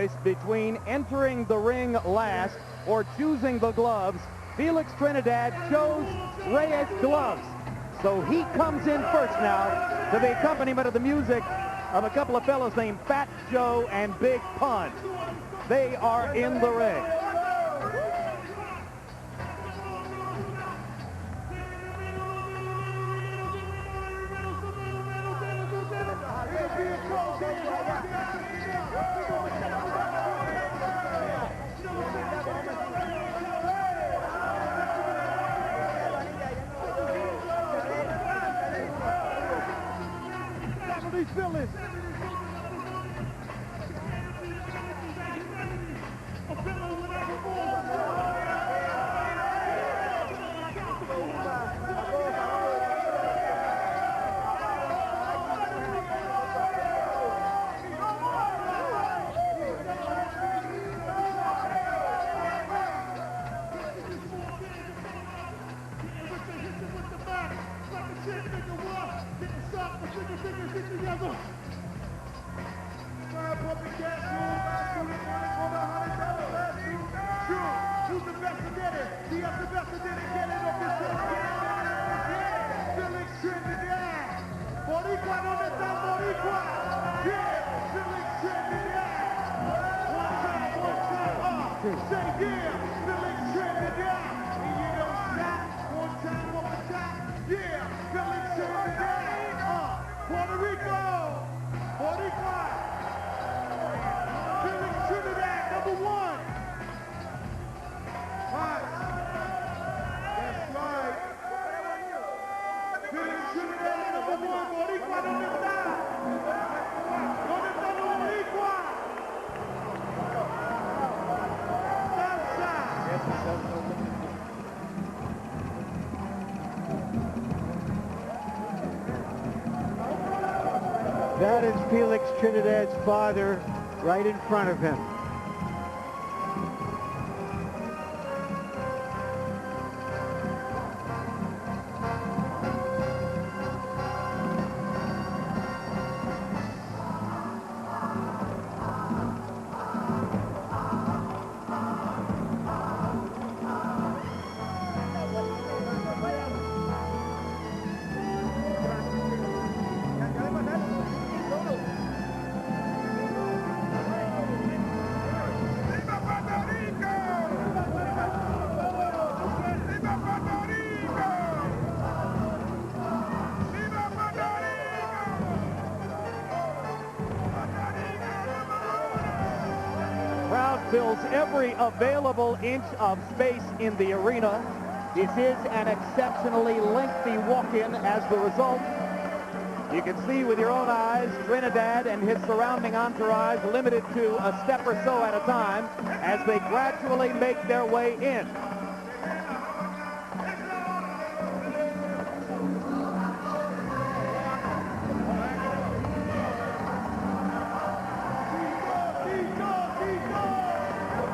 choice between entering the ring last or choosing the gloves, Felix Trinidad chose Reyes gloves. So he comes in first now to the accompaniment of the music of a couple of fellows named Fat Joe and Big Pun. They are in the ring. Felix. That is Felix Trinidad's father right in front of him. Fills every available inch of space in the arena. This is an exceptionally lengthy walk-in as the result. You can see with your own eyes Trinidad and his surrounding entourage limited to a step or so at a time as they gradually make their way in.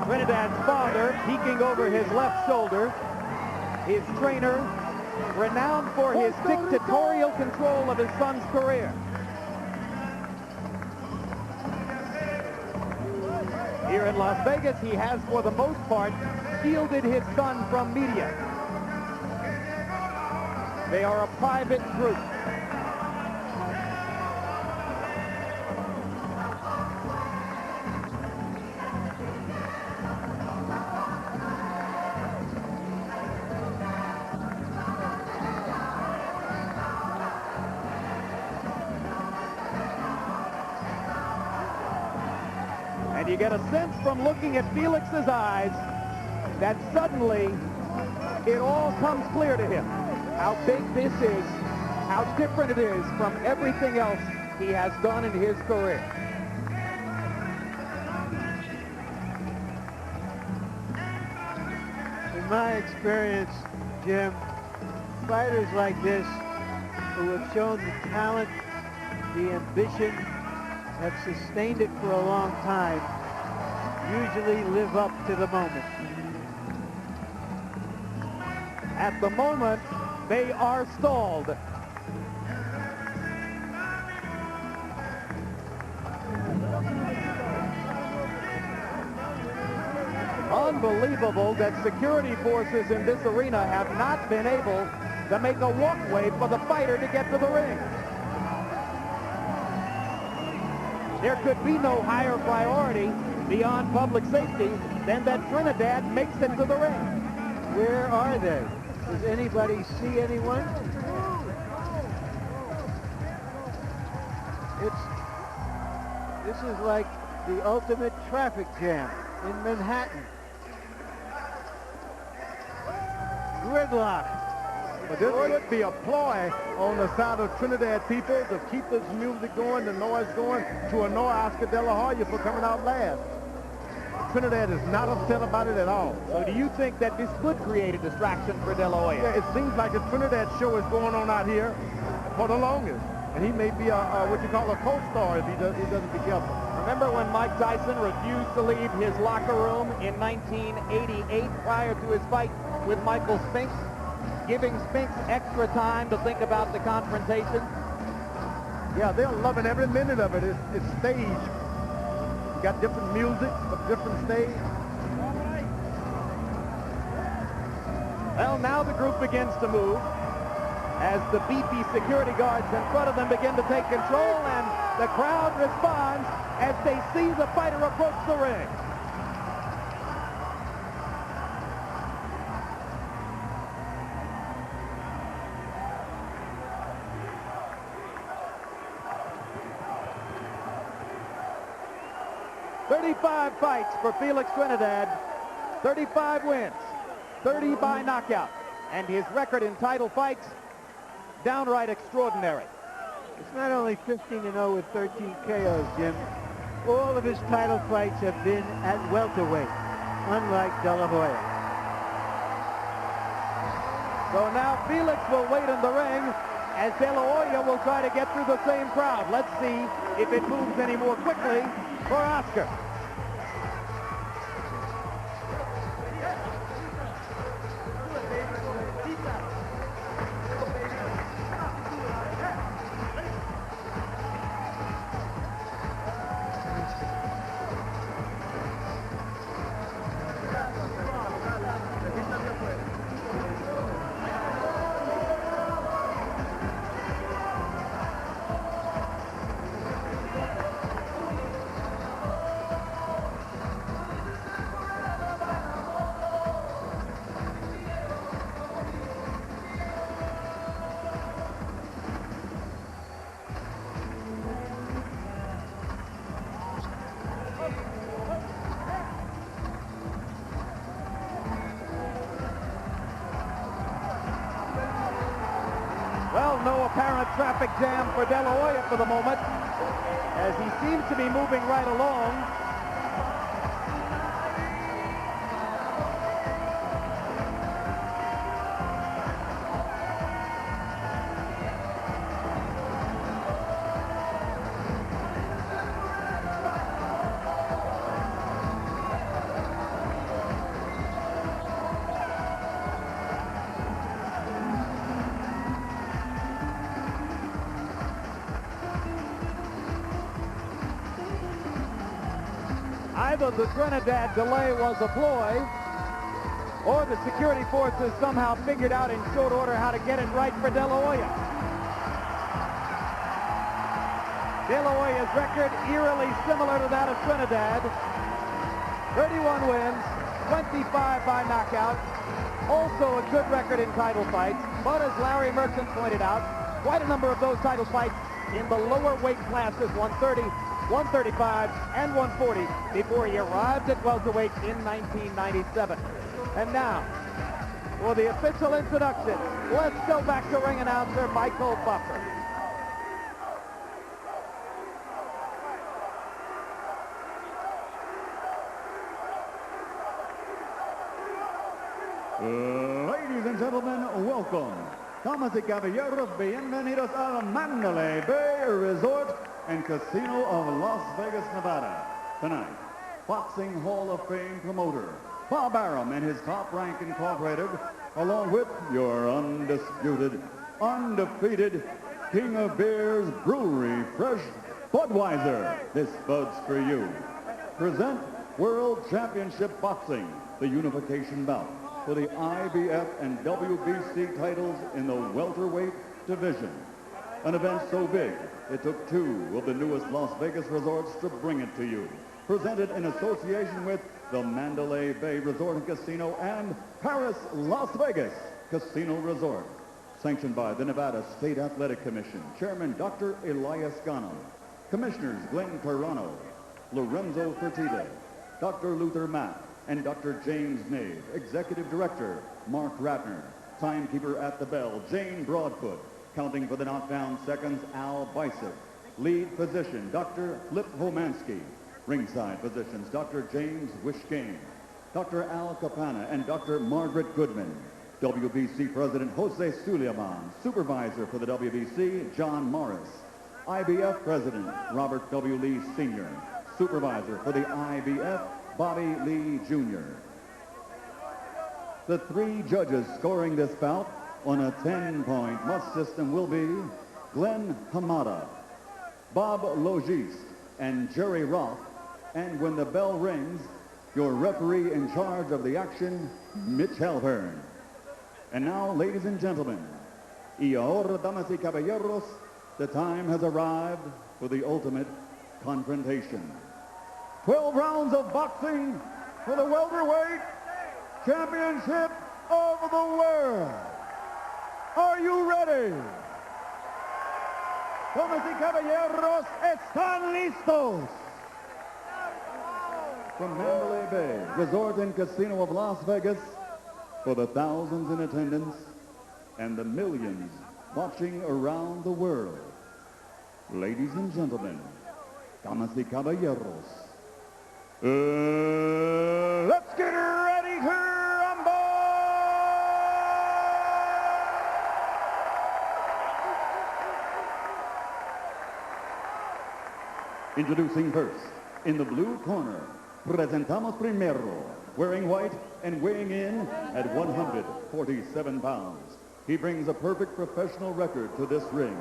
Trinidad's father peeking over his left shoulder. His trainer, renowned for his dictatorial control of his son's career. Here in Las Vegas, he has, for the most part, shielded his son from media. They are a private group. And you get a sense from looking at Felix's eyes that suddenly it all comes clear to him how big this is, how different it is from everything else he has done in his career. In my experience, Jim, fighters like this who have shown the talent, the ambition, have sustained it for a long time, usually live up to the moment. At the moment, they are stalled. Unbelievable that security forces in this arena have not been able to make a walkway for the fighter to get to the ring. There could be no higher priority beyond public safety than that Trinidad makes it to the ring. Where are they? Does anybody see anyone? This is like the ultimate traffic jam in Manhattan. Gridlock. But this would be a ploy on the side of Trinidad people to keep this music going, the noise going, to annoy Oscar De La Hoya for coming out last. Trinidad is not upset about it at all. So do you think that this could create a distraction for De La Hoya? Yeah, it seems like the Trinidad show is going on out here for the longest. And he may be what you call a co-star if he doesn't be careful. Remember when Mike Tyson refused to leave his locker room in 1988 prior to his fight with Michael Spinks, giving Spinks extra time to think about the confrontation? Yeah, they're loving every minute of it. It's staged. You got different music, but different stage. Well, now the group begins to move as the beefy security guards in front of them begin to take control, and the crowd responds as they see the fighter approach the ring. "35 fights for Felix Trinidad, 35 wins, 30 by knockout, and his record in title fights, downright extraordinary." It's not only 15-0 with 13 KOs, Jim. All of his title fights have been at welterweight, unlike De La Hoya. So now Felix will wait in the ring as De La Hoya will try to get through the same crowd. Let's see if it moves any more quickly for Oscar. Well, no apparent traffic jam for De La Hoya for the moment, as he seems to be moving right along. Either the Trinidad delay was a ploy, or the security forces somehow figured out in short order how to get it right for De La Hoya. De La Hoya's record eerily similar to that of Trinidad. 31 wins, 25 by knockout. Also a good record in title fights, but as Larry Merchant pointed out, quite a number of those title fights in the lower weight classes, 130, 135, and 140, before he arrived at welterweight in 1997. And now, for the official introduction, let's go back to ring announcer Michael Buffer. Ladies and gentlemen, welcome. Damas y caballeros, bienvenidos al Mandalay Bay Resort and Casino of Las Vegas, Nevada. Tonight, Boxing Hall of Fame promoter Bob Arum and his Top Rank Incorporated, along with your undisputed, undefeated King of Beers Brewery, Fresh Budweiser. This Bud's for you. Present World Championship Boxing, the unification bout for the IBF and WBC titles in the welterweight division. An event so big, it took two of the newest Las Vegas resorts to bring it to you. Presented in association with the Mandalay Bay Resort and Casino and Paris, Las Vegas Casino Resort. Sanctioned by the Nevada State Athletic Commission, Chairman Dr. Elias Gano, Commissioners Glenn Carano, Lorenzo Fertitta, Dr. Luther Mack, and Dr. James Nave. Executive Director Mark Ratner, timekeeper at the bell Jane Broadfoot, counting for the knockdown seconds Al Bicep, lead physician Dr. Flip Homansky, ringside physicians Dr. James Wishkane, Dr. Al Capana, and Dr. Margaret Goodman. WBC President Jose Suleiman, supervisor for the WBC John Morris, IBF President Robert W. Lee Sr., supervisor for the IBF Bobby Lee Jr. The three judges scoring this bout on a 10-point must system will be Glenn Hamada, Bob Logis, and Jerry Roth. And when the bell rings, your referee in charge of the action, Mitch Halpern. And now, ladies and gentlemen, y ahora, damas y caballeros, the time has arrived for the ultimate confrontation. 12 rounds of boxing for the welterweight championship of the world. Are you ready? Damas y caballeros, están listos. From Mandalay Bay Resort and Casino of Las Vegas, for the thousands in attendance and the millions watching around the world, ladies and gentlemen, damas y caballeros, let's get ready to rumble! Introducing first, in the blue corner, presentamos primero, wearing white and weighing in at 147 pounds. He brings a perfect professional record to this ring.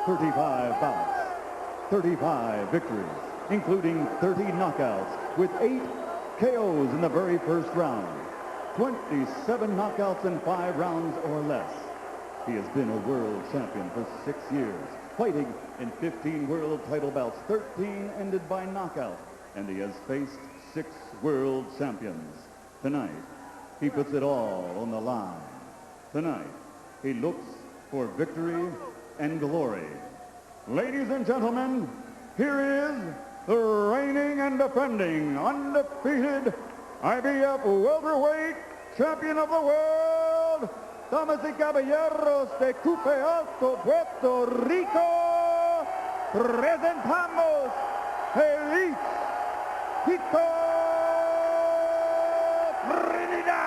35 bouts, 35 victories, including 30 knockouts with 8 KOs in the very first round. 27 knockouts in 5 rounds or less. He has been a world champion for 6 years, fighting in 15 world title bouts, 13 ended by knockout, and he has faced 6 world champions. Tonight, he puts it all on the line. Tonight, he looks for victory and glory. Ladies and gentlemen, here is the reigning and defending undefeated IBF welterweight champion of the world, damas y caballeros de Cupe Alto, Puerto Rico, presentamos Felix Trinidad.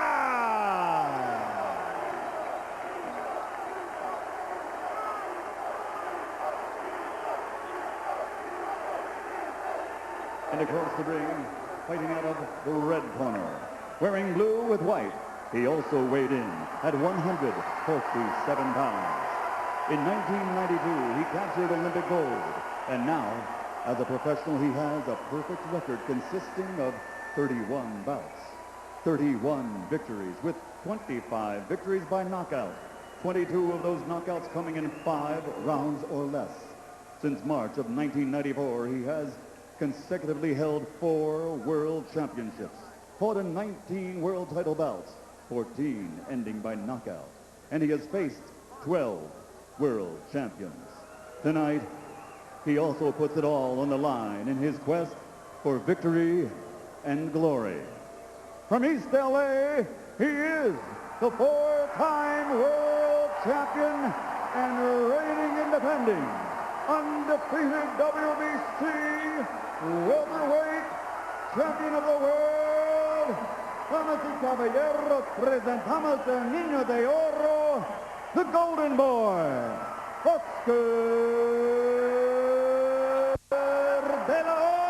And across the ring, fighting out of the red corner, wearing blue with white, he also weighed in at 147 pounds. In 1992, he captured Olympic gold, and now, as a professional, he has a perfect record consisting of 31 bouts, 31 victories with 25 victories by knockout, 22 of those knockouts coming in 5 rounds or less. Since March of 1994, he has consecutively held 4 world championships, fought in 19 world title bouts, 14 ending by knockout, and he has faced 12 world champions. Tonight, he also puts it all on the line in his quest for victory and glory. From East LA, he is the 4-time world champion and reigning and defending undefeated WBC welterweight champion of the world. Damas y caballeros, presentamos el niño de oro, the golden boy, Oscar de la Hoya.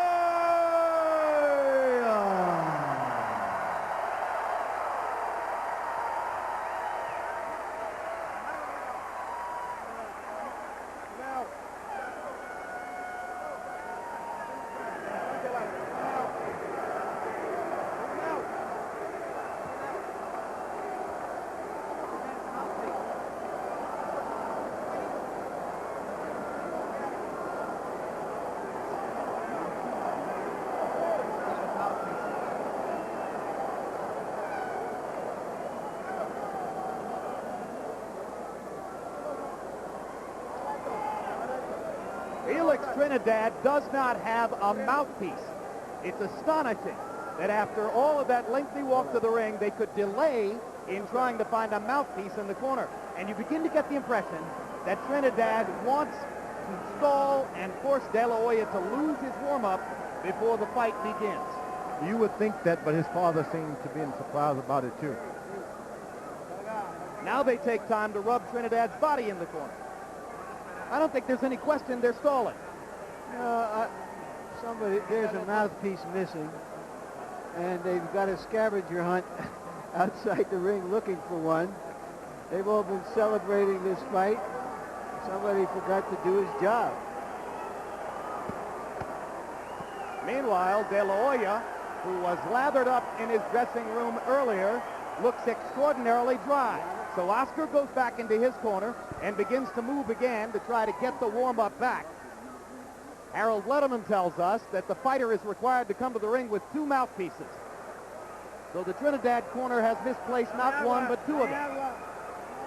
Felix Trinidad does not have a mouthpiece. It's astonishing that after all of that lengthy walk to the ring, they could delay in trying to find a mouthpiece in the corner. And you begin to get the impression that Trinidad wants to stall and force De La Hoya to lose his warm-up before the fight begins. You would think that, but his father seemed to be surprised about it too. Now they take time to rub Trinidad's body in the corner. I don't think there's any question they're stalling. There's a mouthpiece missing, and they've got a scavenger hunt outside the ring looking for one. They've all been celebrating this fight. Somebody forgot to do his job. Meanwhile, De La Hoya, who was lathered up in his dressing room earlier, looks extraordinarily dry. So Oscar goes back into his corner and begins to move again to try to get the warm-up back. Harold Letterman tells us that the fighter is required to come to the ring with 2 mouthpieces. So the Trinidad corner has misplaced not one, but 2 of them.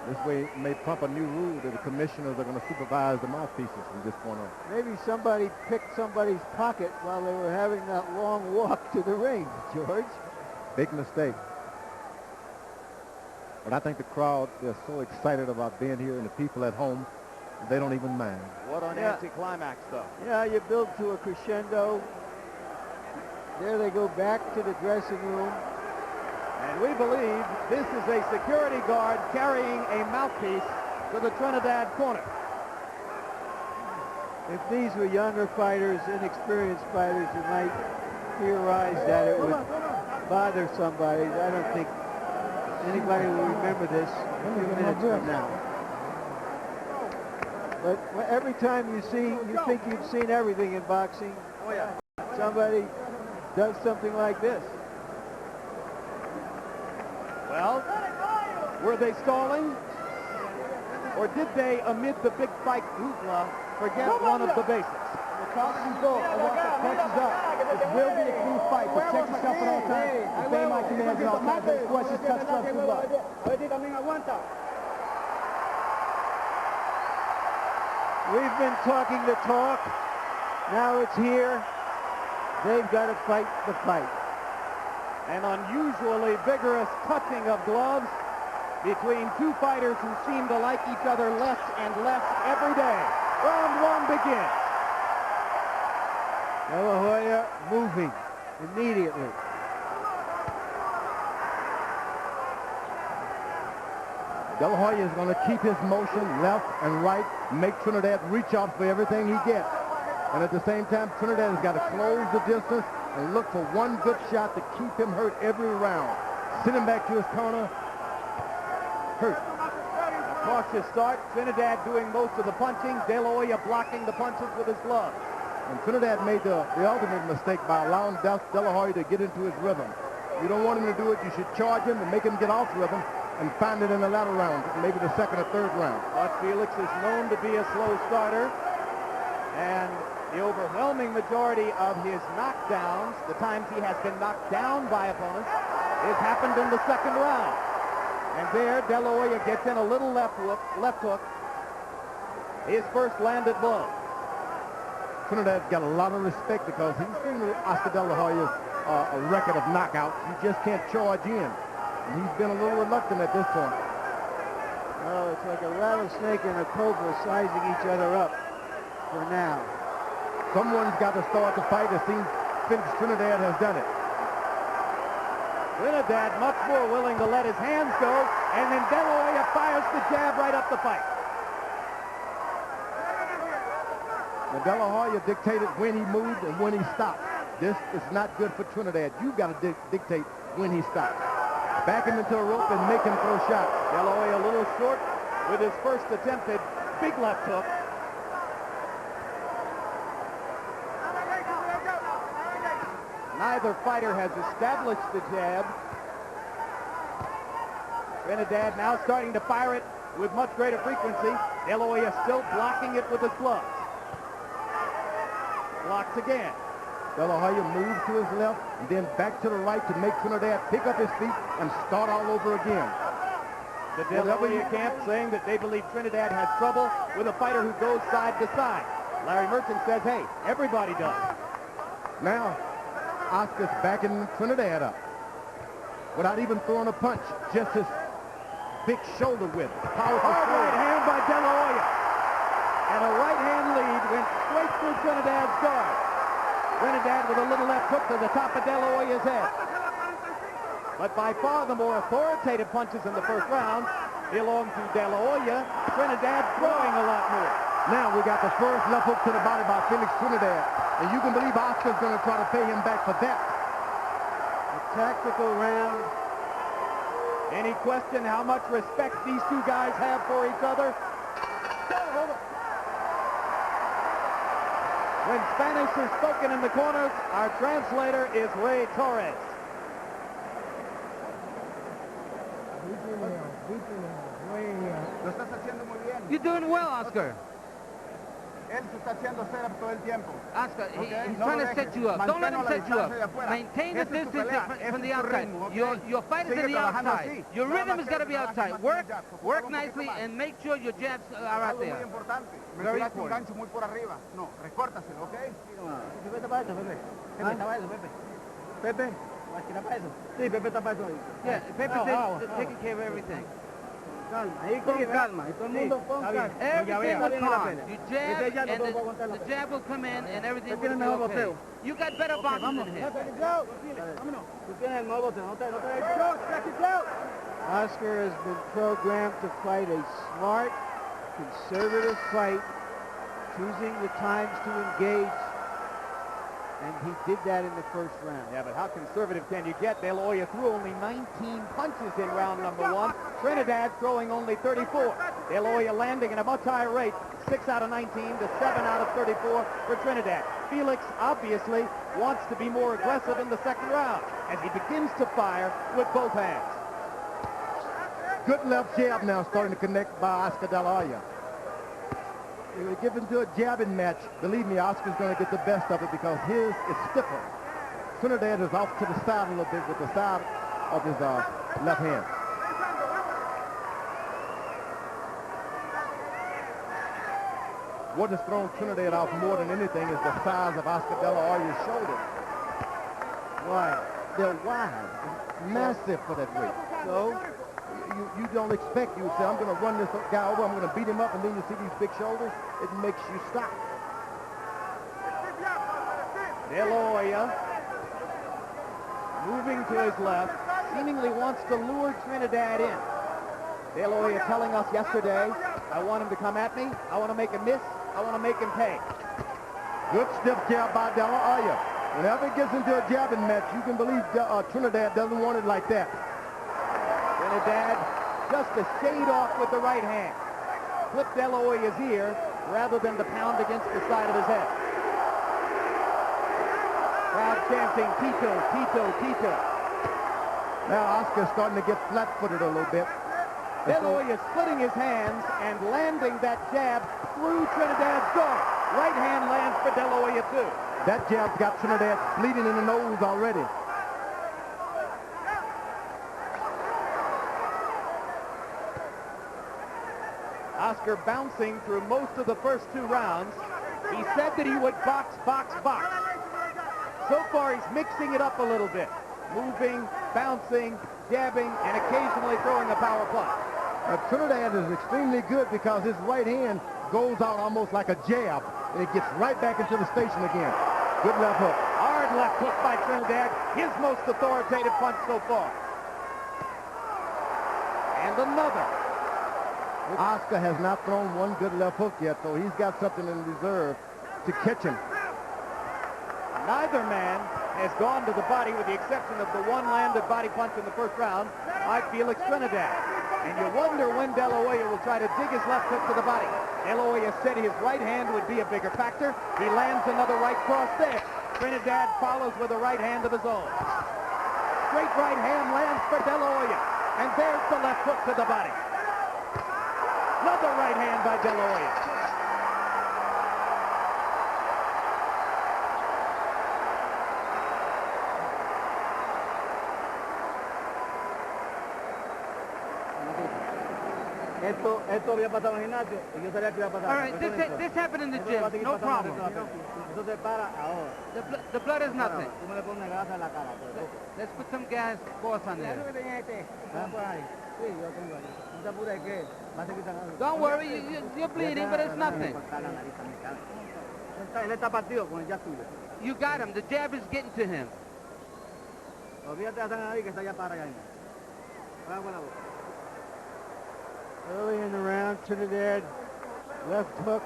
This way may prompt a new rule that the commissioners are going to supervise the mouthpieces from this point on. Maybe somebody picked somebody's pocket while they were having that long walk to the ring, George. Big mistake. But I think the crowd, they're so excited about being here, and the people at home, they don't even mind. What an anticlimax, though. Yeah, you build to a crescendo. There they go back to the dressing room. And we believe this is a security guard carrying a mouthpiece to the Trinidad corner. If these were younger fighters, inexperienced fighters, you might theorize that it would bother somebody. I don't think anybody will remember this a few minutes from now. But every time you think you've seen everything in boxing, somebody does something like this. Well, were they stalling? Or did they, amid the big fight hoopla, forget one of the basics? The boxing goal, I want the punches up. It will be a clean fight. Protect yourself at all times. Obey my commands at all times. Any questions, cut straight through blood. We've been talking the talk. Now it's here. They've got to fight the fight. An unusually vigorous touching of gloves between 2 fighters who seem to like each other less and less every day. Round 1 begins. De La Hoya moving immediately. De La Hoya is going to keep his motion left and right, make Trinidad reach out for everything he gets. And at the same time, Trinidad has got to close the distance and look for one good shot to keep him hurt every round. Send him back to his corner. Hurt. A cautious start. Trinidad doing most of the punching. De La Hoya blocking the punches with his gloves. And Trinidad made the ultimate mistake by allowing De La Hoya to get into his rhythm. You don't want him to do it. You should charge him and make him get off rhythm and find it in the latter round, maybe the 2nd or 3rd round. But Felix is known to be a slow starter. And the overwhelming majority of his knockdowns, the times he has been knocked down by opponents, has happened in the 2nd round. And there, De La Hoya gets in a little left hook. His first landed blow. Trinidad's got a lot of respect because he's seen Oscar De La Hoya's a record of knockouts. He just can't charge in. And he's been a little reluctant at this point. Oh, it's like a rattlesnake and a cobra sizing each other up for now. Someone's got to start the fight. It seems Felix Trinidad has done it. Trinidad much more willing to let his hands go, and then De La Hoya fires the jab right up the fight. Now, De La Hoya dictated when he moved and when he stopped. This is not good for Trinidad. You've got to dictate when he stops. Back him into a rope and make him throw shots. De La Hoya a little short with his first attempted big left hook. Neither fighter has established the jab. Trinidad now starting to fire it with much greater frequency. De La Hoya still blocking it with his gloves. Blocked again. De La Hoya moves to his left and then back to the right to make Trinidad pick up his feet and start all over again. The De La Hoya camp saying that they believe Trinidad has trouble with a fighter who goes side to side. Larry Merchant says, hey, everybody does. Now, Oscar's backing Trinidad up without even throwing a punch, just his big shoulder width. Powerful Hard shoulder. right hand by De La Hoya. And a right hand lead went straight through Trinidad's guard. Trinidad with a little left hook to the top of De La Hoya's head. But by far the more authoritative punches in the first round belong to De La Hoya. Trinidad throwing a lot more. Now we got the first left hook to the body by Felix Trinidad. And you can believe Oscar's going to try to pay him back for that. A tactical round. Any question how much respect these two guys have for each other? When Spanish is spoken in the corners, our translator is Ray Torres. You're doing well, Oscar. Él se está haciendo setup todo el tiempo. Oscar, Okay? he's No trying lo to dejes. set you up. Don't let him Manténlo a la set you distancia de up. afuera. Maintain the Esa es tu distance pelea. from Ese the es tu outside. ritmo, okay? Your fight is Sigue in the trabajando outside. así. Your Nada rhythm más is going to be que trabajes outside. más Work, con el jab. work Un poquito nicely, más. and make sure your jabs are out Algo muy there. importante. Me Very tiraste un important. gancho muy por arriba. No, recórtaselo, ¿ok? Pepe está para eso, Pepe. Pepe está para eso, Pepe. Pepe. ¿Está para eso? Sí, Pepe está para eso. Yeah, Pepe's taking care of everything. Calma, ahí con calma. Y todo el mundo con calma. Everything will calm. You jab, Ese ya and no puedo aguantar la the jab will come in, and everything Usted will tiene be mejor okay. boxeo. You got better boxing than him. Tú tienes el modo, no te Oscar has been programmed to fight a smart, conservative fight, choosing the times to engage, and he did that in the first round. Yeah, but how conservative can you get? De La Hoya threw only 19 punches in round number one. Trinidad throwing only 34. De La Hoya landing at a much higher rate, 6 out of 19 to 7 out of 34 for Trinidad. Felix obviously wants to be more aggressive in the second round as he begins to fire with both hands. Good left jab now starting to connect by Oscar De La Hoya. If we get into a jabbing match, believe me, Oscar's going to get the best of it because his is stiffer. Trinidad is off to the side a little bit with the side of his left hand. What has thrown Trinidad off more than anything is the size of Oscar De La Hoya's shoulders. Why? They're wide, massive for that weight. So you don't expect, you would say, I'm going to run this guy over, I'm going to beat him up, and then you see these big shoulders, it makes you stop. De La Hoya moving to his left, seemingly wants to lure Trinidad in. De La Hoya telling us yesterday, I want him to come at me, I want to make him miss, I want to make him pay. Good stiff jab by De La Hoya. Whenever it gets into a jabbing match, you can believe Trinidad doesn't want it like that. Trinidad just a shade off with the right hand. Flip De La Hoya's ear rather than to pound against the side of his head. Crowd chanting, Tito, Tito, Tito. Now Oscar's starting to get flat-footed a little bit. De La Hoya splitting his hands and landing that jab through Trinidad's guard. Right hand lands for De La Hoya too. That jab's got Trinidad bleeding in the nose already. Oscar bouncing through most of the first two rounds. He said that he would box, box, box. So far, he's mixing it up a little bit. Moving, bouncing, jabbing, and occasionally throwing a power punch. Trinidad is extremely good because his right hand goes out almost like a jab, and it gets right back into the station again. Good left hook. Hard left hook by Trinidad, his most authoritative punch so far. And another. Oscar has not thrown one good left hook yet, so he's got something in reserve to catch him. Neither man has gone to the body with the exception of the one landed body punch in the first round by Felix Trinidad. And you wonder when De La Hoya will try to dig his left hook to the body. De La Hoya said his right hand would be a bigger factor. He lands another right cross there. Trinidad follows with a right hand of his own. Straight right hand lands for De La Hoya. And there's the left hook to the body. Another right hand by De La Hoya. Esto había pasado en el gimnasio y yo sabía que iba a pasar. All right, this happened in the gym. No problem. Eso se para ahora. The blood is nothing. Tú me le pones grasa en la cara. Let's put some gas sauce on there. ¿Ah? Por ahí. Sí, yo tengo ahí. No te apures que va a seguir sangrando. Don't worry, you're bleeding, but it's nothing. Él está partido con el jab tuyo. You got him. The jab is getting to him. Olvídate de la sangre ahí que está ya para allá. Para con la boca. Early in the round, Trinidad left hook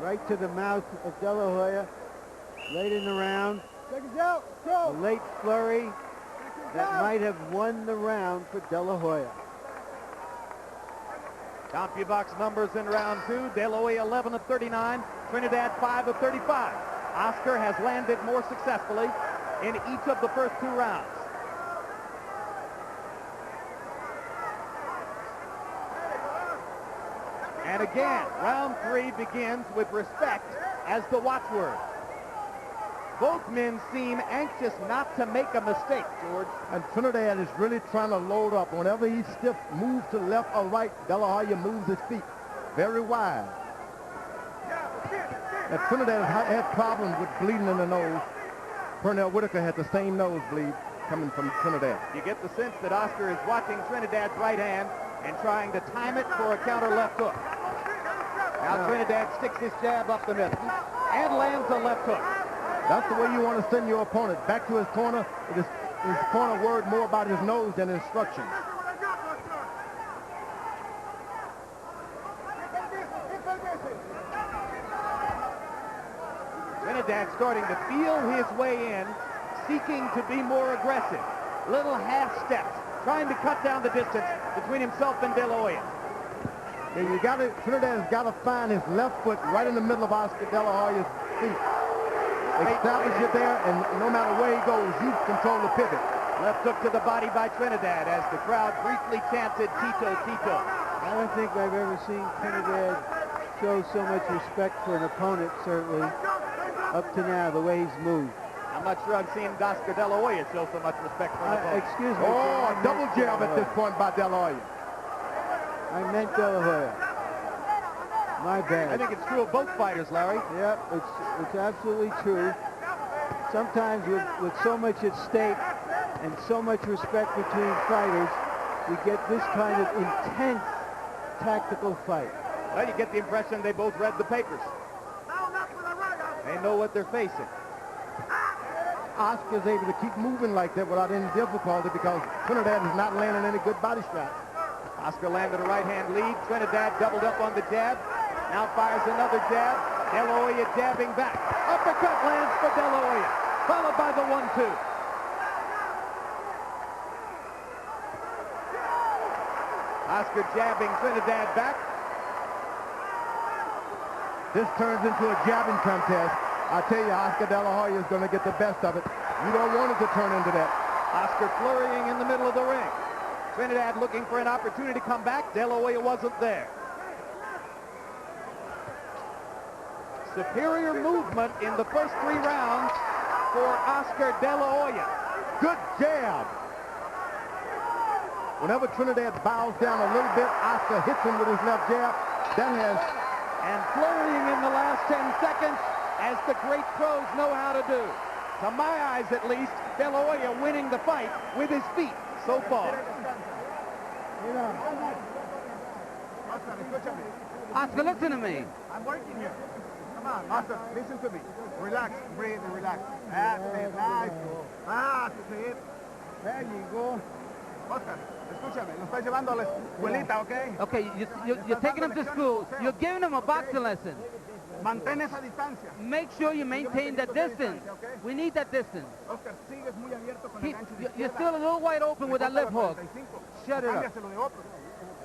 right to the mouth of De La Hoya. Late in the round, a late flurry that might have won the round for De La Hoya. CompuBox numbers in round 2. De La Hoya 11 of 39. Trinidad 5 of 35. Oscar has landed more successfully in each of the first 2 rounds. And again, round 3 begins with respect as the watchword. Both men seem anxious not to make a mistake, George. And Trinidad is really trying to load up. Whenever he stiff moves to left or right, De La Hoya moves his feet very wide. And Trinidad had problems with bleeding in the nose. Pernell Whitaker had the same nosebleed coming from Trinidad. You get the sense that Oscar is watching Trinidad's right hand and trying to time it for a counter left hook. Now Trinidad sticks his jab up the middle and lands a left hook. That's the way you want to send your opponent back to his corner. His corner worried more about his nose than instructions. Trinidad starting to feel his way in, seeking to be more aggressive. Little half steps, trying to cut down the distance between himself and De La Hoya. Yeah, Trinidad's got to find his left foot right in the middle of Oscar De La Hoya's feet. Establish it there, and no matter where he goes, you control the pivot. Left hook to the body by Trinidad as the crowd briefly chanted Tito, Tito. I don't think I've ever seen Trinidad show so much respect for an opponent, certainly, up to now, the way he's moved. I'm not sure I've seen Oscar De La Hoya show so much respect for an opponent. Excuse me. Oh, a double jab at this point by De La Hoya. I meant De La Hoya. My bad. I think it's true of both fighters, Larry. Yep, it's absolutely true. Sometimes with so much at stake and so much respect between fighters, we get this kind of intense tactical fight. Well, you get the impression they both read the papers. They know what they're facing. Oscar's able to keep moving like that without any difficulty because Trinidad is not landing any good body shots. Oscar landed a right-hand lead. Trinidad doubled up on the jab. Now fires another jab. De La Hoya jabbing back. Uppercut lands for De La Hoya, followed by the 1-2. Oscar jabbing Trinidad back. This turns into a jabbing contest. I tell you, Oscar De La Hoya is going to get the best of it. You don't want it to turn into that. Oscar flurrying in the middle of the ring. Trinidad looking for an opportunity to come back. De La Hoya wasn't there. Superior movement in the first 3 rounds for Oscar De La Hoya. Good jab. Whenever Trinidad bows down a little bit, Oscar hits him with his left jab. And flurrying in the last 10 seconds, as the great pros know how to do. To my eyes, at least, De La Hoya winning the fight with his feet so far. Oscar, listen to me. I'm working here. Come on, Oscar, listen to me. Relax, breathe and relax. That's it, nice. That's it. There you go. Oscar, escúchame, lo estás llevando a la escuelita, ¿ok? Okay, you're taking him to school. You're giving him a boxing lesson. Mantén esa distancia. Make sure you maintain that distance. We need that distance. Oscar, sigues muy abierto con el gancho de You're izquierda. still a little wide open with that left hook. Shut it up. Cámbiaselo de otro.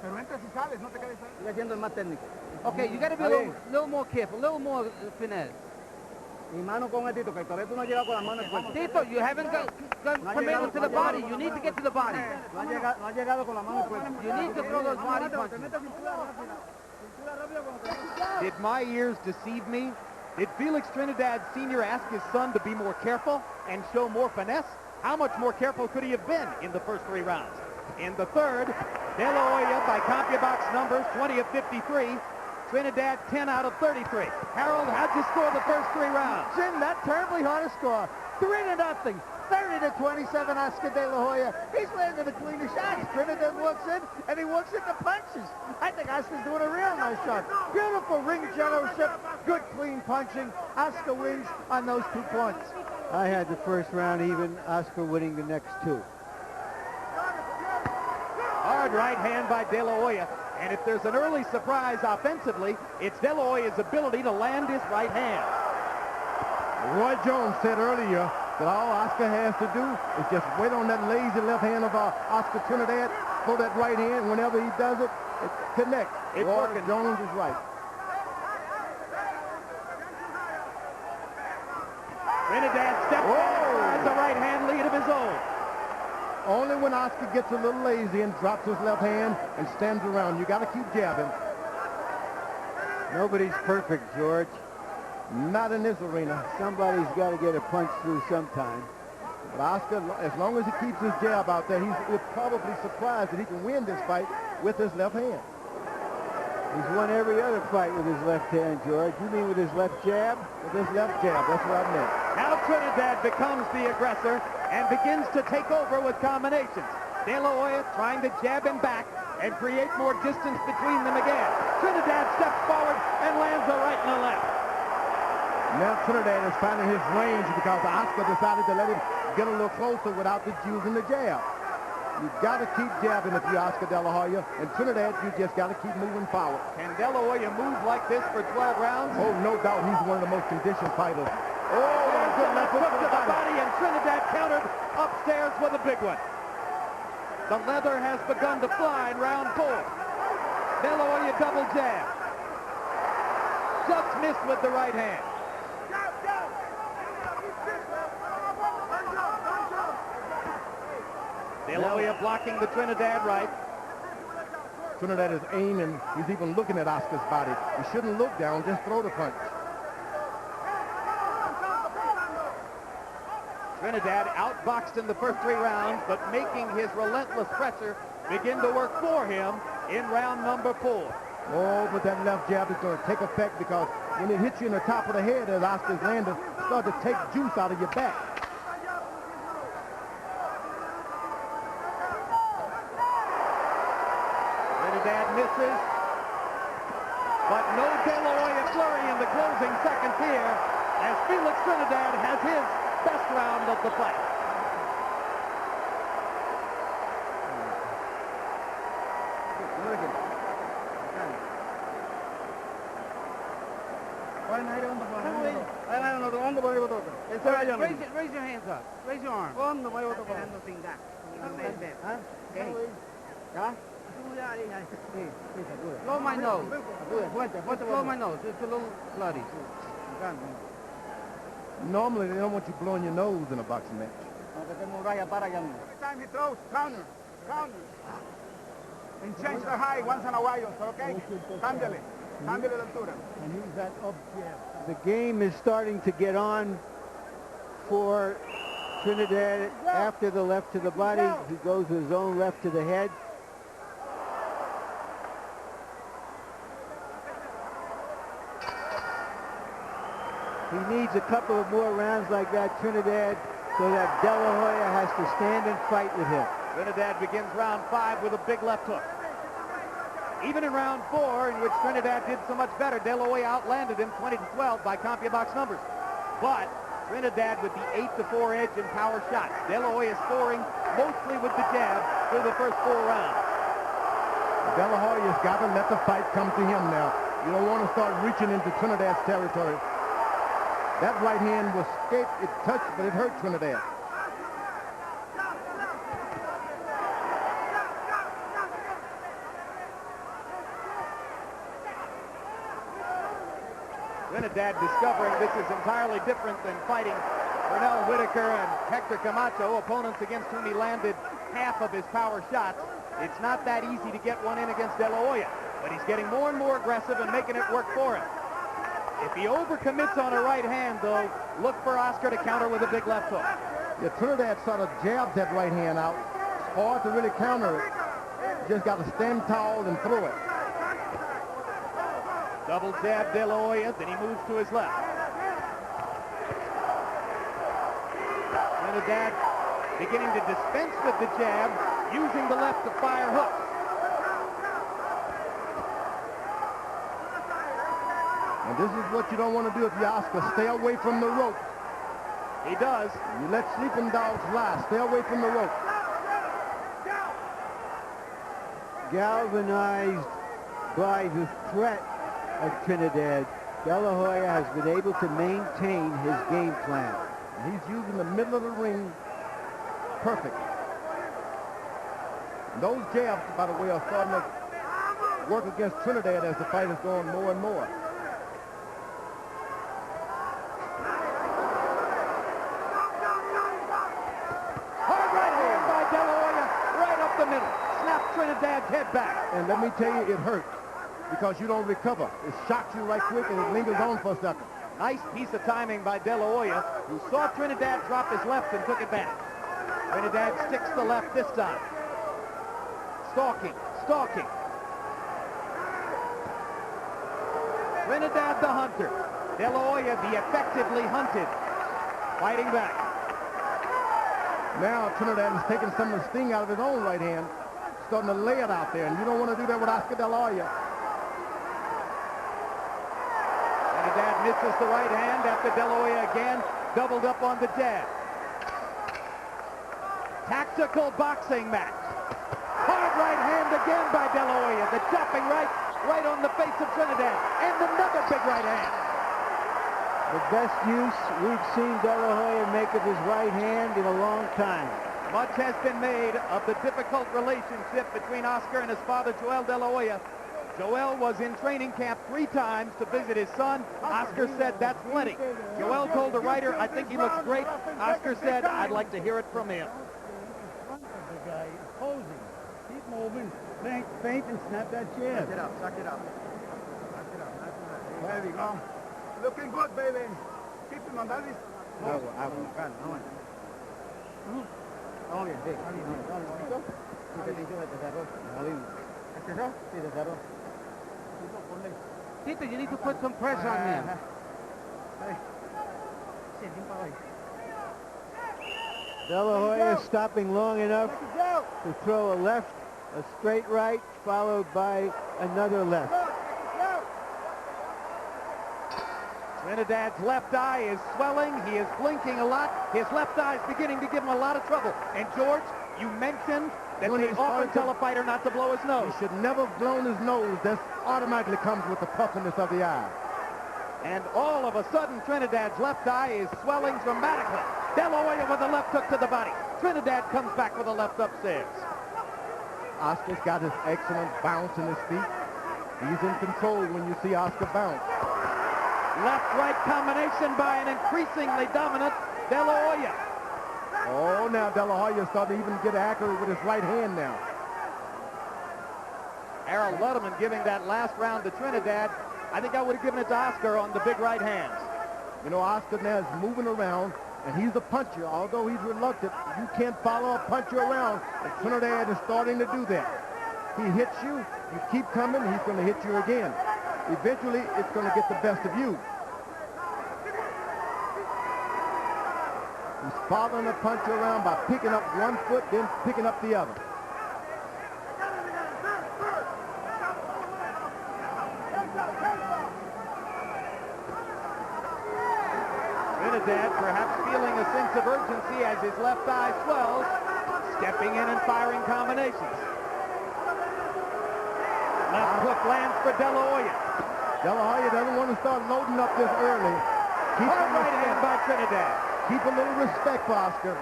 Pero entras y sales, no te quedes ahí. Sigue siendo el más técnico. Okay, you got to be a little more careful, a little more finesse. Y mano con el Tito, que todavía tú no has llegado con las manos fuertes. Tito, you haven't gone committed to the body. You need to get to the body. No has llegado con las manos fuertes. You need to throw those body punches. Did my ears deceive me? Did Felix Trinidad Sr. ask his son to be more careful and show more finesse? How much more careful could he have been in the first 3 rounds? In the third, De La Hoya, by CompuBox numbers, 20 of 53. Trinidad, 10 out of 33. Harold, how'd you score the first 3 rounds? Jim, not terribly hard to score. 3-0. 30-27, Oscar De La Hoya. He's landing the cleaner shots. Trinidad walks in, and he walks into punches. I think Oscar's doing a real nice shot. Beautiful ring generalship, good clean punching. Oscar wins on those 2 points. I had the first round even, Oscar winning the next 2. Hard right hand by De La Hoya. And if there's an early surprise offensively, it's De La Hoya's ability to land his right hand. Roy Jones said earlier that all Oscar has to do is just wait on that lazy left hand of Oscar Trinidad, throw that right hand. Whenever he does it, it connects. It's Roy working. Jones is right. Trinidad steps in, has a right hand lead of his own. Only when Oscar gets a little lazy and drops his left hand and stands around. You got to keep jabbing. Nobody's perfect, George. Not in this arena. Somebody's got to get a punch through sometime. But Oscar, as long as he keeps his jab out there, he's probably surprised that he can win this fight with his left hand. He's won every other fight with his left hand, George. You mean with his left jab? With his left jab, that's what I meant. Now Trinidad becomes the aggressor and begins to take over with combinations. De La Hoya trying to jab him back and create more distance between them again. Trinidad steps forward and lands a right and a left. Now Trinidad is finding his range because Oscar decided to let him get a little closer without using the jab. You've got to keep jabbing if you're Oscar De La Hoya. And Trinidad, you just got to keep moving forward. Can De La Hoya move like this for 12 rounds? Oh, no doubt he's one of the most conditioned fighters. Oh, there's a left hook to the body, and Trinidad countered upstairs with a big one. The leather has begun to fly in round 4. De La Hoya double jab. Just missed with the right hand. De La Hoya blocking the Trinidad right. Trinidad is aiming. He's even looking at Oscar's body. He shouldn't look down, just throw the punch. Trinidad outboxed in the first 3 rounds, but making his relentless pressure begin to work for him in round number 4. Oh, but that left jab is going to take effect because when it hits you in the top of the head as Oscar's landing, start to take juice out of your back. Trinidad misses, but no De La Hoya flurry in the closing seconds here as Felix Trinidad has his best round of the fight. Raise your hands up. Raise your arms. Blow my nose. Blow my nose. It's a little bloody. Normally, they don't want you blowing your nose in a boxing match. Every time he throws, counter. And change the height once in a while, okay? Cámbiale la altura. And use that up jab. The game is starting to get on for Trinidad after the left to the body. He goes with his own left to the head. He needs a couple of more rounds like that, Trinidad, so that De La Hoya has to stand and fight with him. Trinidad begins round 5 with a big left hook. Even in round 4, in which Trinidad did so much better, De La Hoya outlanded him 20-12 by CompuBox numbers. But Trinidad with the 8-4 edge in power shots. De La Hoya scoring mostly with the jab through the first 4 rounds. De La Hoya's got to let the fight come to him now. You don't want to start reaching into Trinidad's territory. That right hand was escaped. It touched, but it hurt Trinidad. Trinidad discovering this is entirely different than fighting Pernell Whitaker and Hector Camacho, opponents against whom he landed half of his power shots. It's not that easy to get one in against De La Hoya, but he's getting more and more aggressive and making it work for him. If he overcommits on a right hand, though, look for Oscar to counter with a big left hook. Yeah, Trinidad sort of jabs that right hand out. It's hard to really counter it. You just got to stand tall and throw it. Double jab De La Hoya, then he moves to his left. Trinidad beginning to dispense with the jab, using the left to fire hooks. And this is what you don't want to do if you're Oscar. Stay away from the rope. He does. You let sleeping dogs lie. Stay away from the rope. Galvanized by the threat of Trinidad, De La Hoya has been able to maintain his game plan. And he's using the middle of the ring perfect. And those jabs, by the way, are starting to work against Trinidad as the fight is going more and more. Hard right hand by De La Hoya, right up the middle. Snap Trinidad's head back. And let me tell you, it hurt because you don't recover. It shocks you right quick and it lingers on for a second. Nice piece of timing by De La Hoya, who saw Trinidad drop his left and took it back. Trinidad sticks the left this time. Stalking. Trinidad the hunter. De La Hoya the effectively hunted. Fighting back. Now Trinidad is taking some of the sting out of his own right hand, starting to lay it out there, and you don't want to do that with Oscar De La Hoya. Trinidad misses the right hand after De La Hoya again doubled up on the jab. Tactical boxing match. Hard right hand again by De La Hoya. The chopping right on the face of Trinidad. And another big right hand. The best use we've seen De La Hoya make of his right hand in a long time. Much has been made of the difficult relationship between Oscar and his father, Joel De La Hoya. Joel was in training camp 3 times to visit his son. Oscar said, that's plenty. Joel told the writer, I think he looks great. Oscar said, I'd like to hear it from him. The guy is posing. Keep moving. Feint and snap that jab. Suck it up. There we go. Looking good, baby. Keep him on that. Tito, you need to put some pressure on him. De La Hoya stopping long enough to throw a left, a straight right, followed by another left. Trinidad's left eye is swelling. He is blinking a lot. His left eye is beginning to give him a lot of trouble. And George, you mentioned that When they he's often starting tell a fighter not to blow his nose. He should never have blown his nose. That automatically comes with the puffiness of the eye. And all of a sudden, Trinidad's left eye is swelling dramatically. De La Hoya with a left hook to the body. Trinidad comes back with a left upstairs. Oscar's got his excellent bounce in his feet. He's in control when you see Oscar bounce. Left-right combination by an increasingly dominant De La Hoya. Oh, now De La Hoya starting to even get accurate with his right hand now. Harold Ludeman giving that last round to Trinidad. I think I would have given it to Oscar on the big right hands. You know, Oscar now is moving around, and he's a puncher. Although he's reluctant, you can't follow a puncher around, and Trinidad is starting to do that. He hits you, you keep coming, he's going to hit you again. Eventually, it's going to get the best of you. He's following the puncher around by picking up one foot, then picking up the other. Trinidad perhaps feeling a sense of urgency as his left eye swells, stepping in and firing combinations. Left hook lands for De La Hoya. De La Hoya doesn't want to start loading up this early. Hard right hand by Trinidad. Keep a little respect for Oscar.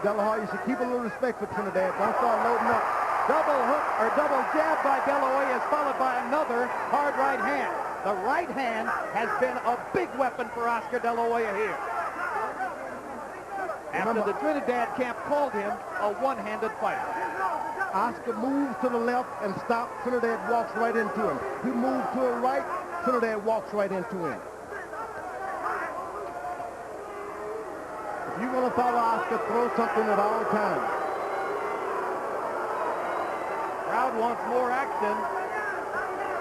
De La Hoya should keep a little respect for Trinidad. Don't start loading up. Double hook or double jab by De La Hoya is followed by another hard right hand. The right hand has been a big weapon for Oscar De La Hoya here. After the Trinidad camp called him a one-handed fighter. Oscar moves to the left and stops. Trinidad walks right into him. He moves to the right. Trinidad walks right into him. If you're going to follow Oscar, throw something at all times. Crowd wants more action.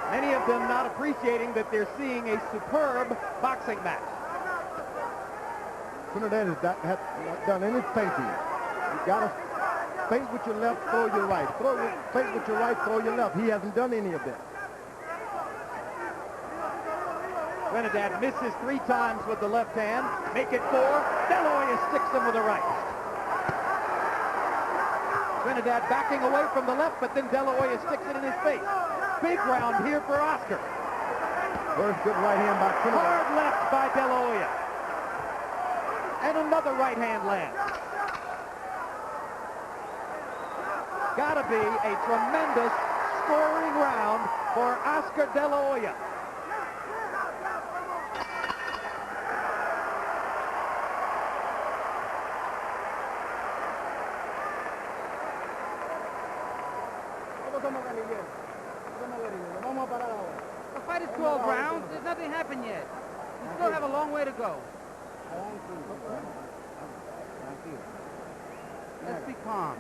Many of them not appreciating that they're seeing a superb boxing match. Trinidad has not done any fainting. You got to feint with your left, throw your right. Feint with your right, throw your left. He hasn't done any of that. Trinidad misses 3 times with the left hand. Make it 4. De La Hoya sticks him with the right. Trinidad backing away from the left, but then De La Hoya sticks it in his face. Big round here for Oscar. First good right hand by Trinidad. Hard left by De La Hoya. And another right hand lands. Gotta be a tremendous scoring round for Oscar De La Hoya. The fight is 12 rounds. There's nothing happened yet. We still have a long way to go. Let's be calm.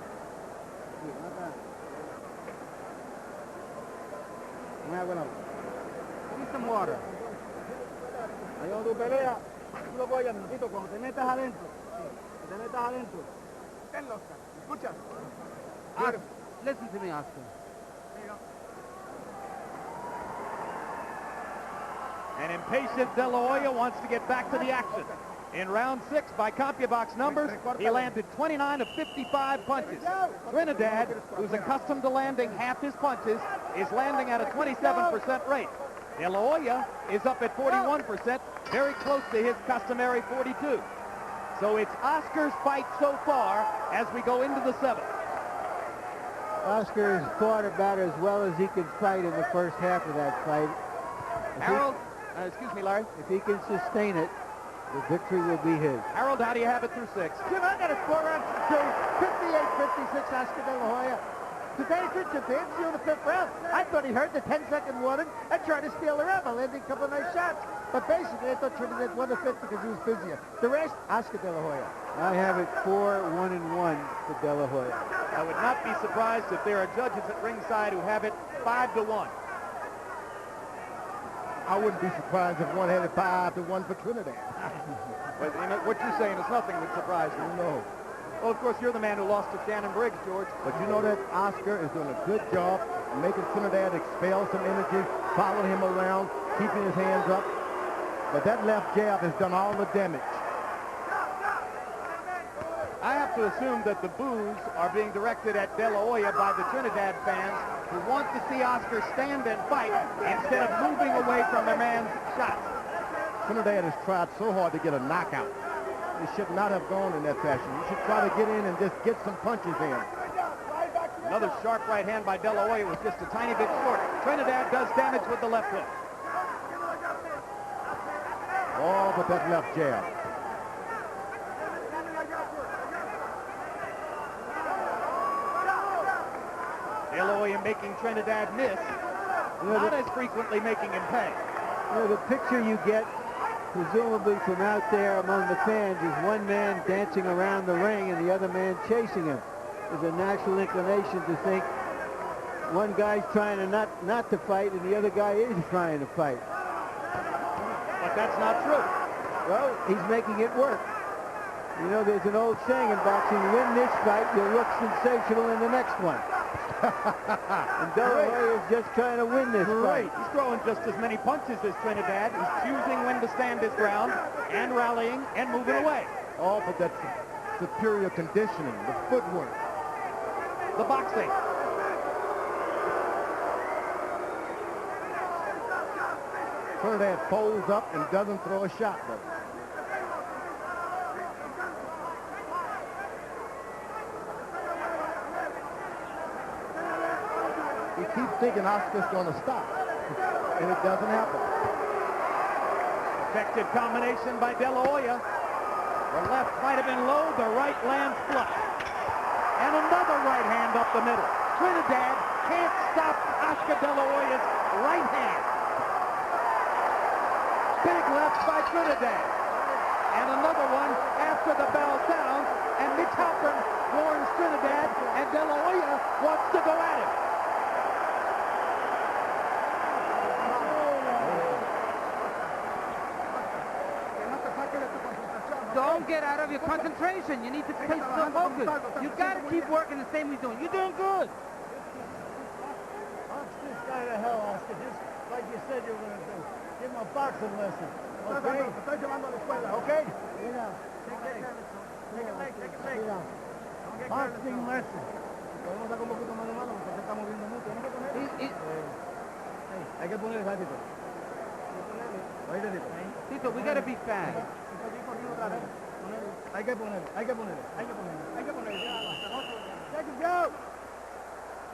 Give me some water. Ahí tu pelea, tú lo coges, amiguito, cuando te metas adentro, tenlo, Oscar. ¿Escuchas? Oscar, listen to me, Oscar. An impatient De La Hoya wants to get back to the action. In round 6, by CompuBox numbers, he landed 29 of 55 punches. Trinidad, who's accustomed to landing half his punches, is landing at a 27% rate. De La Hoya is up at 41%, very close to his customary 42. So it's Oscar's fight so far as we go into the 7th. Oscar has fought about as well as he can fight in the first half of that fight. Harold, excuse me, Larry. If he can sustain it, the victory will be his. Harold, how do you have it through 6? Jim, I got a score round to 58-56 Oscar De La Hoya. Today, Richard Davis, in the 5th round. I thought he heard the 10-second warning and tried to steal the round by landing a couple of nice shots. But basically, I thought Trinidad won the 5th because he was busier. The rest, Oscar De La Hoya. I have it 4-1-1 for De La Hoya. I would not be surprised if there are judges at ringside who have it 5-1. I wouldn't be surprised if one had it 5-1 for Trinidad. But you know, what you're saying is nothing that surprised me. No. Well, of course, you're the man who lost to Shannon Briggs, George. But you know that Oscar is doing a good job making Trinidad expel some energy, follow him around, keeping his hands up. But that left jab has done all the damage. I have to assume that the boos are being directed at De La Hoya by the Trinidad fans who want to see Oscar stand and fight instead of moving away from their man's shots. Trinidad has tried so hard to get a knockout. He should not have gone in that fashion. He should try to get in and just get some punches in. Another sharp right hand by De La Hoya was just a tiny bit short. Trinidad does damage with the left hook. Oh, but that left jab. De La Hoya making Trinidad miss, not as frequently making him pay. You know, the picture you get, presumably from out there among the fans, is one man dancing around the ring and the other man chasing him. There's a natural inclination to think one guy's trying to not to fight and the other guy is trying to fight. But that's not true. Well, he's making it work. You know, there's an old saying in boxing, win this fight, you'll look sensational in the next one. And De La Hoya is just trying to win this fight. He's throwing just as many punches as Trinidad. He's choosing when to stand his ground and rallying and moving away. Oh, but that's superior conditioning, the footwork. The boxing. Trinidad folds up and doesn't throw a shot, though. He keeps thinking Oscar's going to stop, and it doesn't happen. Effective combination by De La Hoya. The left might have been low, the right lands flush. And another right hand up the middle. Trinidad can't stop Oscar De La Hoya's right hand. Big left by Trinidad. And another one after the bell sounds, and Mitch Halpern warns Trinidad, and De La Hoya wants to go at him. get out of your concentration. You need to stay so focused. You got to keep working the same way you're doing. You're doing good. Box this guy to hell, Oscar. Just like you said you were going to do. Give him a boxing lesson. Okay? Estoy llevando a la escuela, okay? Sit down. Take a break. Sit down. Boxing lesson. Podemos sacar un poquito más de mano porque se está moviendo mucho. ¿No hay que poner? Hay que poner exactito. Oíste, Tito. Tito, we got to be fast. Hay que poner. Check it, go.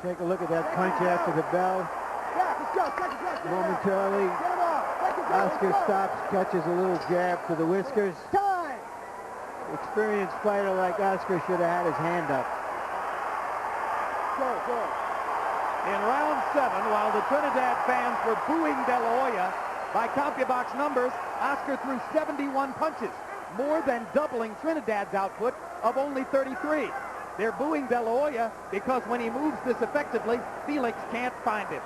Take a look at that punch after the bell. Yeah, let's go. Check it. Momentarily, Get him off. Oscar stops, catches a little jab to the whiskers. Time. Experienced fighter like Oscar should have had his hand up. Go. In round 7, while the Trinidad fans were booing De La Hoya, by CompuBox numbers, Oscar threw 71 punches, more than doubling Trinidad's output of only 33. They're booing De La Hoya because when he moves this effectively, Felix can't find him.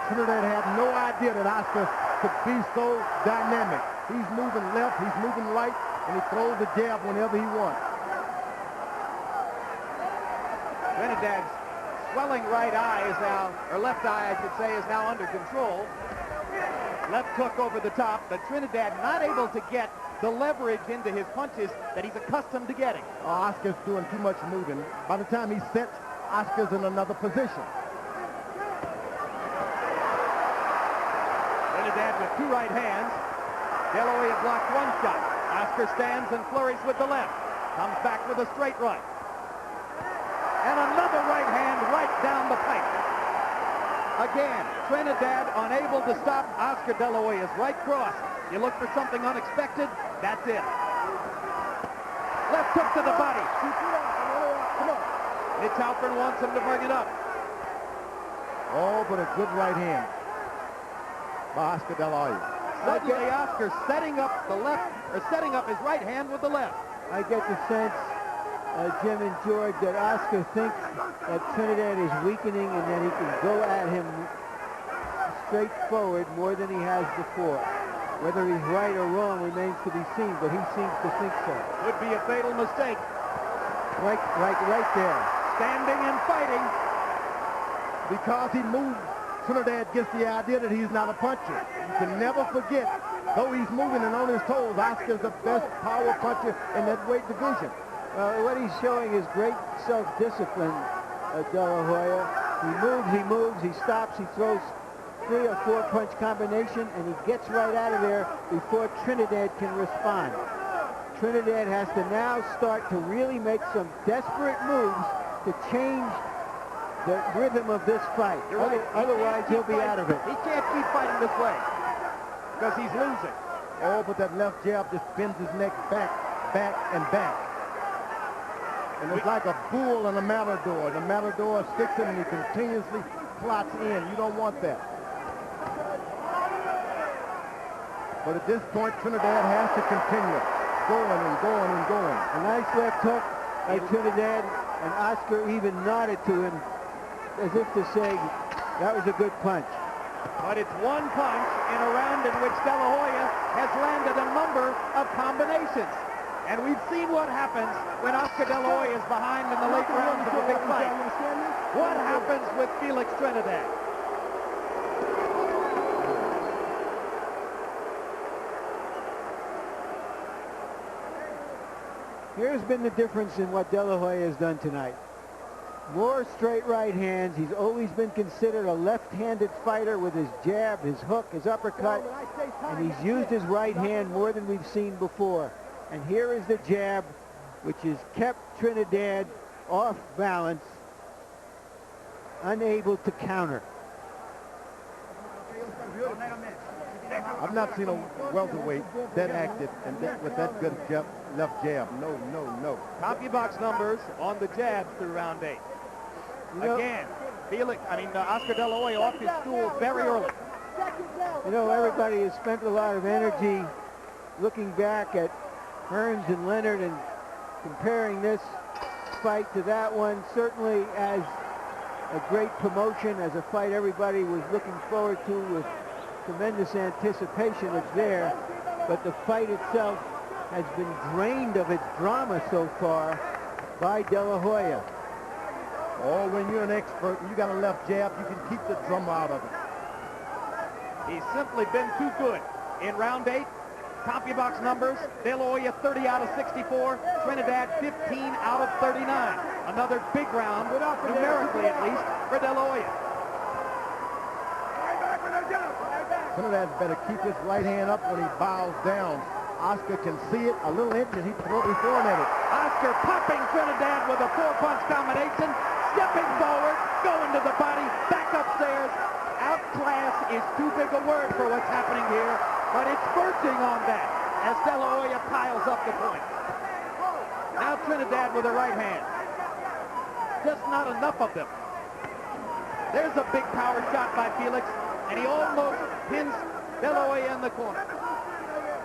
Trinidad had no idea that Oscar could be so dynamic. He's moving left, he's moving right, and he throws the jab whenever he wants. Trinidad's swelling right eye is now, or left eye, I should say, is now under control. Left hook over the top, but Trinidad not able to get the leverage into his punches that he's accustomed to getting. Oscar's doing too much moving. By the time he sets, Oscar's in another position. Trinidad with 2 right hands. De La Hoya blocked 1 shot. Oscar stands and flurries with the left. Comes back with a straight right. And another right hand right down the pipe. Again, Trinidad unable to stop Oscar De La Hoya's right cross. You look for something unexpected, that's it. Left hook to the body. Come on. Mitch Halpern wants him to bring it up. Oh, but a good right hand by Oscar De La Hoya. Suddenly, Oscar setting up the left, or setting up his right hand with the left. I get the sense, Jim and George, that Oscar thinks that Trinidad is weakening and that he can go at him straight forward more than he has before. Whether he's right or wrong remains to be seen, but he seems to think so. Would be a fatal mistake. Like right there. Standing and fighting. Because he moved, Trinidad gets the idea that he's not a puncher. You can never forget, though he's moving and on his toes, Oscar's the best power puncher in that weight division. What he's showing is great self-discipline, De La Hoya. He moves, he stops, he throws 3 or 4 punch combination, and he gets right out of there before Trinidad can respond. Trinidad has to now start to really make some desperate moves to change the rhythm of this fight. You're right. Otherwise, he'll be out of it. He can't keep fighting this way because he's losing. Oh, but that left jab just bends his neck back, and back. And it's like a bull and a matador. The matador sticks him and he continuously plots in. You don't want that. But at this point, Trinidad has to continue going and going and going. A nice left hook by Trinidad, and Oscar even nodded to him as if to say, that was a good punch. But it's 1 punch in a round in which De La Hoya has landed a number of combinations. And we've seen what happens when Oscar De La Hoya is behind in the late rounds of a big fight. What happens with Felix Trinidad? Here's been the difference in what De La Hoya has done tonight. More straight right hands. He's always been considered a left-handed fighter with his jab, his hook, his uppercut, and he's used his right hand more than we've seen before. And here is the jab, which has kept Trinidad off balance, unable to counter. I've not seen a welterweight that active and with that good left jab. No. CompuBox numbers on the jab through round 8. Again, Oscar De La Hoya off his stool very early. You know, everybody has spent a lot of energy looking back at Hearns and Leonard and comparing this fight to that one, certainly as a great promotion, as a fight everybody was looking forward to with tremendous anticipation. It's there. but the fight itself has been drained of its drama so far by De La Hoya. Oh, when you're an expert and you got a left jab, you can keep the drama out of it. He's simply been too good. In round 8, CompuBox numbers, De La Hoya 30 out of 64, Trinidad 15 out of 39. Another big round, numerically at least, for De La Hoya. Trinidad better keep his right hand up when he bows down. Oscar can see it, a little inch, and he's throwing at it. Oscar popping Trinidad with a 4-punch combination, stepping forward, going to the body, back upstairs. Outclass is too big a word for what's happening here, but it's verging on that as De La Hoya piles up the points. Now Trinidad with a right hand. Just not enough of them. There's a big power shot by Felix, and he almost pins De La Hoya in the corner.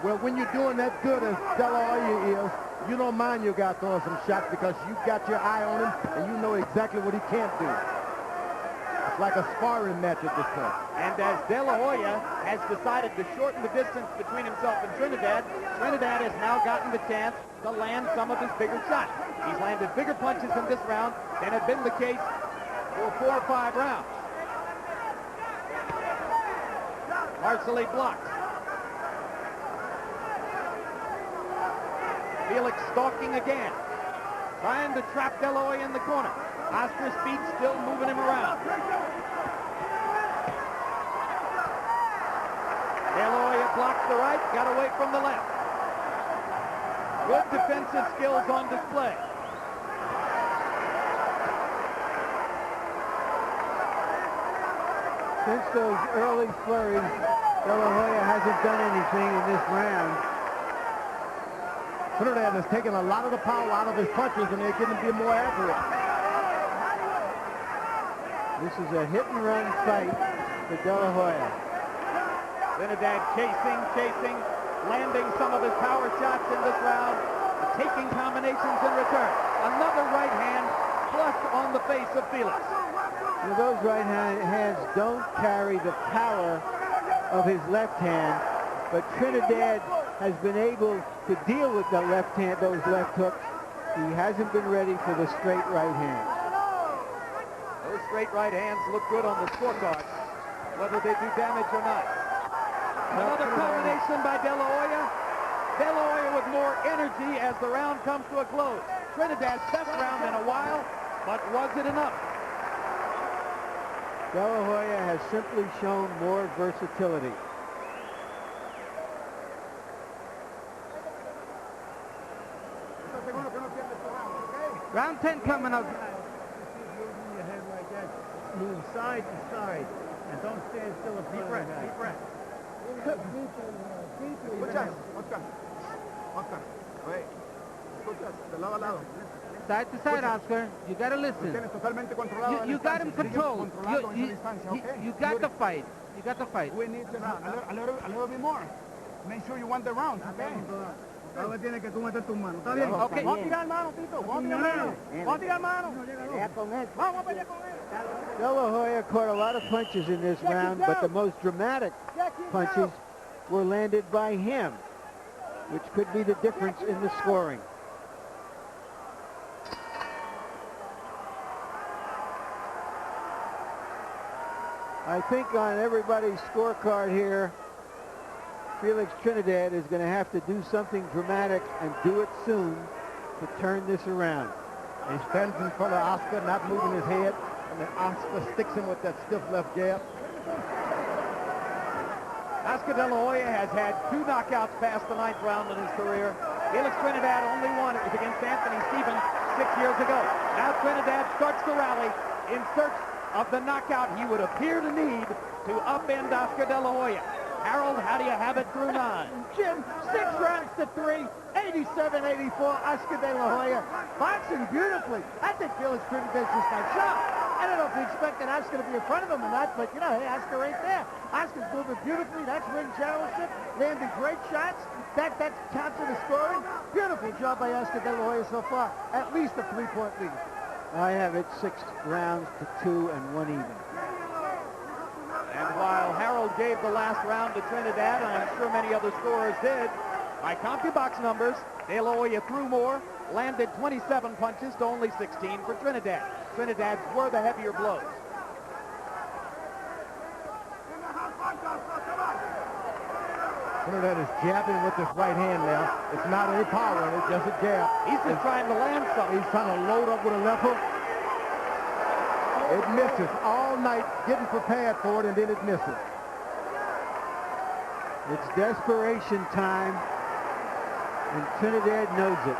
Well, when you're doing that good as De La Hoya is, you don't mind your guy throwing some shots because you've got your eye on him and you know exactly what he can't do. It's like a sparring match at this point. And as De La Hoya has decided to shorten the distance between himself and Trinidad, Trinidad has now gotten the chance to land some of his bigger shots. He's landed bigger punches in this round than had been the case for 4 or 5 rounds. Marcelli blocks. Felix stalking again, trying to trap De La Hoya in the corner. Oscar's feet still moving him around. De La Hoya blocks the right, got away from the left. Good defensive skills on display. Since those early flurries, De La Hoya hasn't done anything in this round. Trinidad has taken a lot of the power out of his punches and they're getting to be more accurate. This is a hit-and-run fight for De La Hoya. Trinidad chasing, landing some of his power shots in this round, taking combinations in return. Another right hand flush on the face of Felix. You know, those right hands don't carry the power of his left hand, but Trinidad has been able to deal with the left hand, those left hooks. He hasn't been ready for the straight right hand. Those straight right hands look good on the scorecard, whether they do damage or not. Another combination by De La Hoya. De La Hoya with more energy as the round comes to a close. Trinidad's best round in a while, but was it enough? De La Hoya has simply shown more versatility. Round 10 coming up. Using your head like that, move side to side, and don't stand still. Deep breath, deep breath. Escuchas, Oscar, wait. Escuchas, de lado a lado. Side to side, Oscar. You got to listen. Tienes totalmente controlado. You got him controlled. You got the fight. You got the fight. We need to a little bit more. Make sure you won the round, okay? Ahora tienes que tú meter tus manos. ¿Está bien? Okay. Vamos a tirar mano, Tito. Vamos a tirar mano. Vamos a tirar mano. Vamos a pelear con él. De La Hoya caught a lot of punches in this round, but the most dramatic punches were landed by him, which could be the difference in the scoring. I think on everybody's scorecard here, Felix Trinidad is going to have to do something dramatic and do it soon to turn this around. He stands in front of Oscar, not moving his head, and then Oscar sticks him with that stiff left jab. Oscar De La Hoya has had 2 knockouts past the 9th round in his career. Felix Trinidad only one. It was against Anthony Stevens 6 years ago. Now Trinidad starts to rally in search of the knockout he would appear to need to upend Oscar De La Hoya. Harold, how do you have it through 9? Jim, 6 rounds to 3, 87-84, Oscar De La Hoya. Boxing beautifully. I think Felix Trinidad's just got shot. I don't know if he expected Oscar to be in front of him or not, but, you know, hey, Oscar right there. Oscar's moving beautifully. That's ring generalship. Landing great shots. That counts in the scoring. Beautiful job by Oscar De La Hoya so far. At least a 3-point lead. I have it 6 rounds to 2 and 1 even. And while Harold gave the last round to Trinidad, and I'm sure many other scorers did, by CompuBox numbers, De La Hoya threw more, landed 27 punches to only 16 for Trinidad. Trinidad's were the heavier blows. Trinidad is jabbing with his right hand now. It's not any power, it's just a jab. He's just trying to land something. He's trying to load up with a left hook. It misses all night, getting prepared for it, and then it misses. It's desperation time, and Trinidad knows it,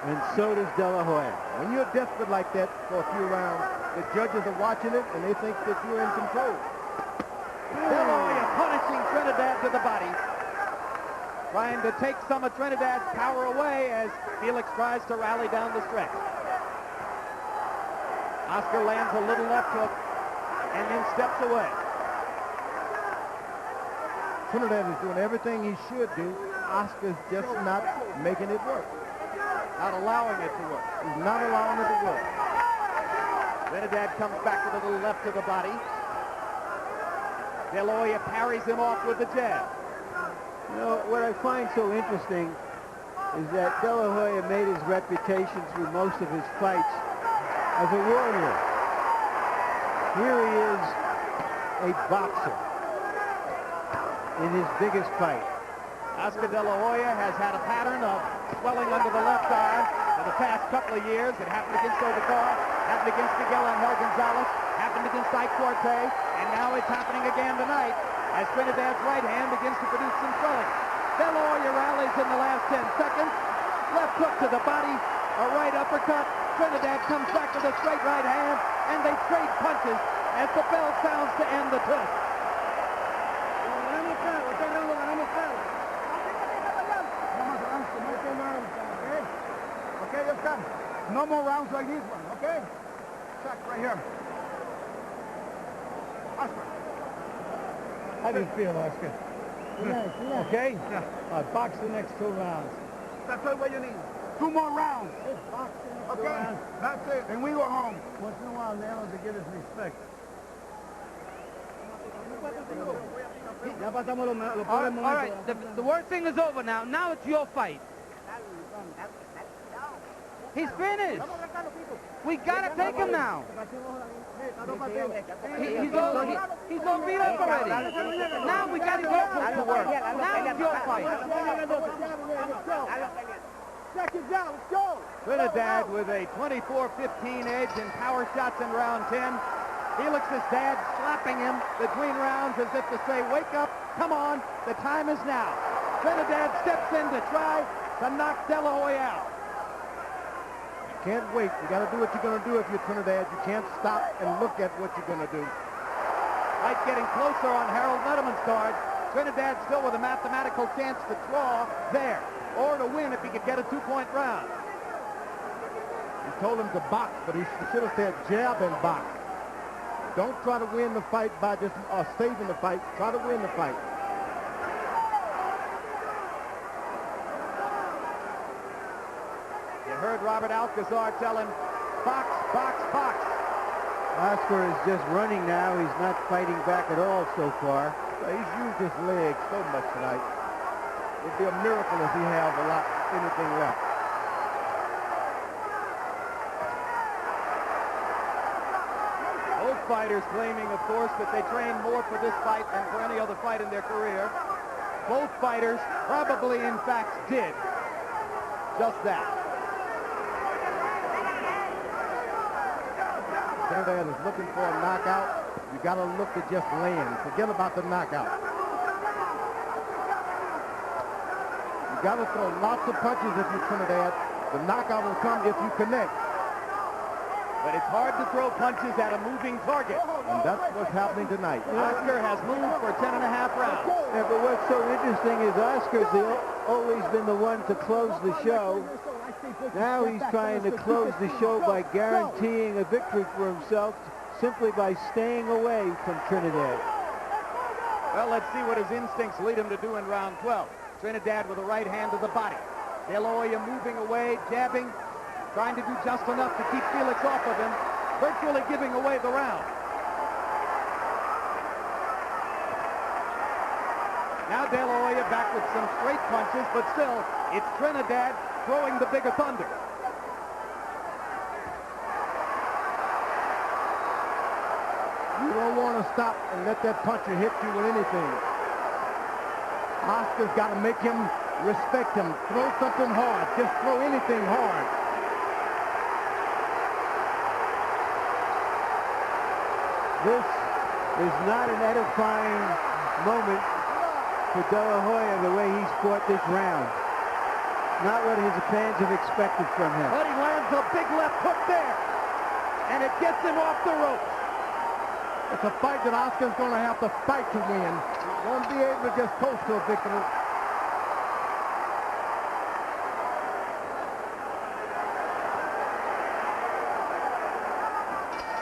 and so does De La Hoya. When you're desperate like that for a few rounds, the judges are watching it, and they think that you're in control. De La Hoya punishing Trinidad to the body. Trying to take some of Trinidad's power away as Felix tries to rally down the stretch. Oscar lands a little left hook and then steps away. Trinidad is doing everything he should do. Oscar's just not making it work. Not allowing it to work. He's not allowing it to work. Trinidad comes back with a little left to the body. De La Hoya parries him off with the jab. You know, what I find so interesting is that De La Hoya made his reputation through most of his fights as a warrior. Here he is, a boxer in his biggest fight. Oscar De La Hoya has had a pattern of swelling under the left eye for the past couple of years. It happened against Ovicar, happened against Miguel Angel Gonzalez, happened against Ike Forte, and now it's happening again tonight as Trinidad's right hand begins to produce some swelling. De La Hoya rallies in the last 10 seconds. Left hook to the body, a right uppercut. Trinidad comes back with a straight right hand, and they trade punches as the bell sounds to end the test. Okay, just come. No more rounds like this one, okay? Check right here. Oscar. How do you feel, Oscar? Okay? Yeah. Box the next 2 rounds. That's all what you need. 2 more rounds. Okay? That's it. And we go home. Once in a while, now to get his respect. All right, the worst thing is over now. Now it's your fight. He's finished. We gotta take him now. He's all beat up already. Now we gotta get to work. Now it's your fight. Trinidad with a 24-15 edge in power shots in round 10. Felix's dad slapping him between rounds as if to say, wake up, come on, the time is now. Trinidad steps in to try to knock De La Hoya out. Can't wait. You got to do what you're going to do if you're Trinidad. You can't stop and look at what you're going to do. Fight getting closer on Harold Letterman's card. Trinidad still with a mathematical chance to draw there, or to win if he could get a 2-point round. He told him to box, but he should have said jab and box. Don't try to win the fight by just saving the fight. Try to win the fight. You heard Robert Alcazar tell him, box, box, box. Oscar is just running now. He's not fighting back at all so far. He's used his legs so much tonight. It'd be a miracle if he had anything left. Both fighters claiming, of course, that they train more for this fight than for any other fight in their career. Both fighters probably, in fact, did just that. Trinidad is looking for a knockout. You got to look to just land. Forget about the knockout. You got to throw lots of punches if you're Trinidad. The knockout will come if you connect. But it's hard to throw punches at a moving target. And that's what's happening tonight. Oscar has moved for 10.5 rounds. Yeah, but what's so interesting is Oscar's always been the one to close the show. Now he's trying to close the show by guaranteeing a victory for himself simply by staying away from Trinidad. Well, let's see what his instincts lead him to do in round 12. Trinidad with a right hand to the body. De La Hoya moving away, jabbing, trying to do just enough to keep Felix off of him, virtually giving away the round. Now De La Hoya back with some straight punches, but still, it's Trinidad throwing the bigger thunder. You don't want to stop and let that puncher hit you with anything. Oscar's got to make him respect him. Throw something hard. Just throw anything hard. This is not an edifying moment for De La Hoya the way he's fought this round. Not what his fans have expected from him. But he lands a big left hook there. And it gets him off the ropes. It's a fight that Oscar's going to have to fight to win. He won't be able to just coast to a victory.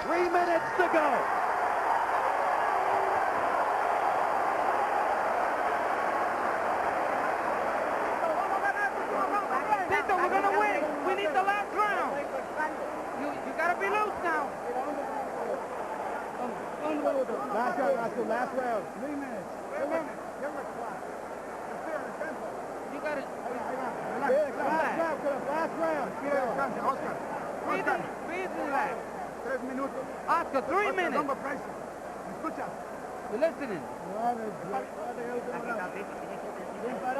Three minutes to go. Tito, we're going to win. We need the last round. You got to be loose now. Last round. 3 minutes. You got to... Last round. Oscar. Breathe and relax. 3 minutos. Oscar, 3 minutes. Toma pressure. Escucha. You're listening.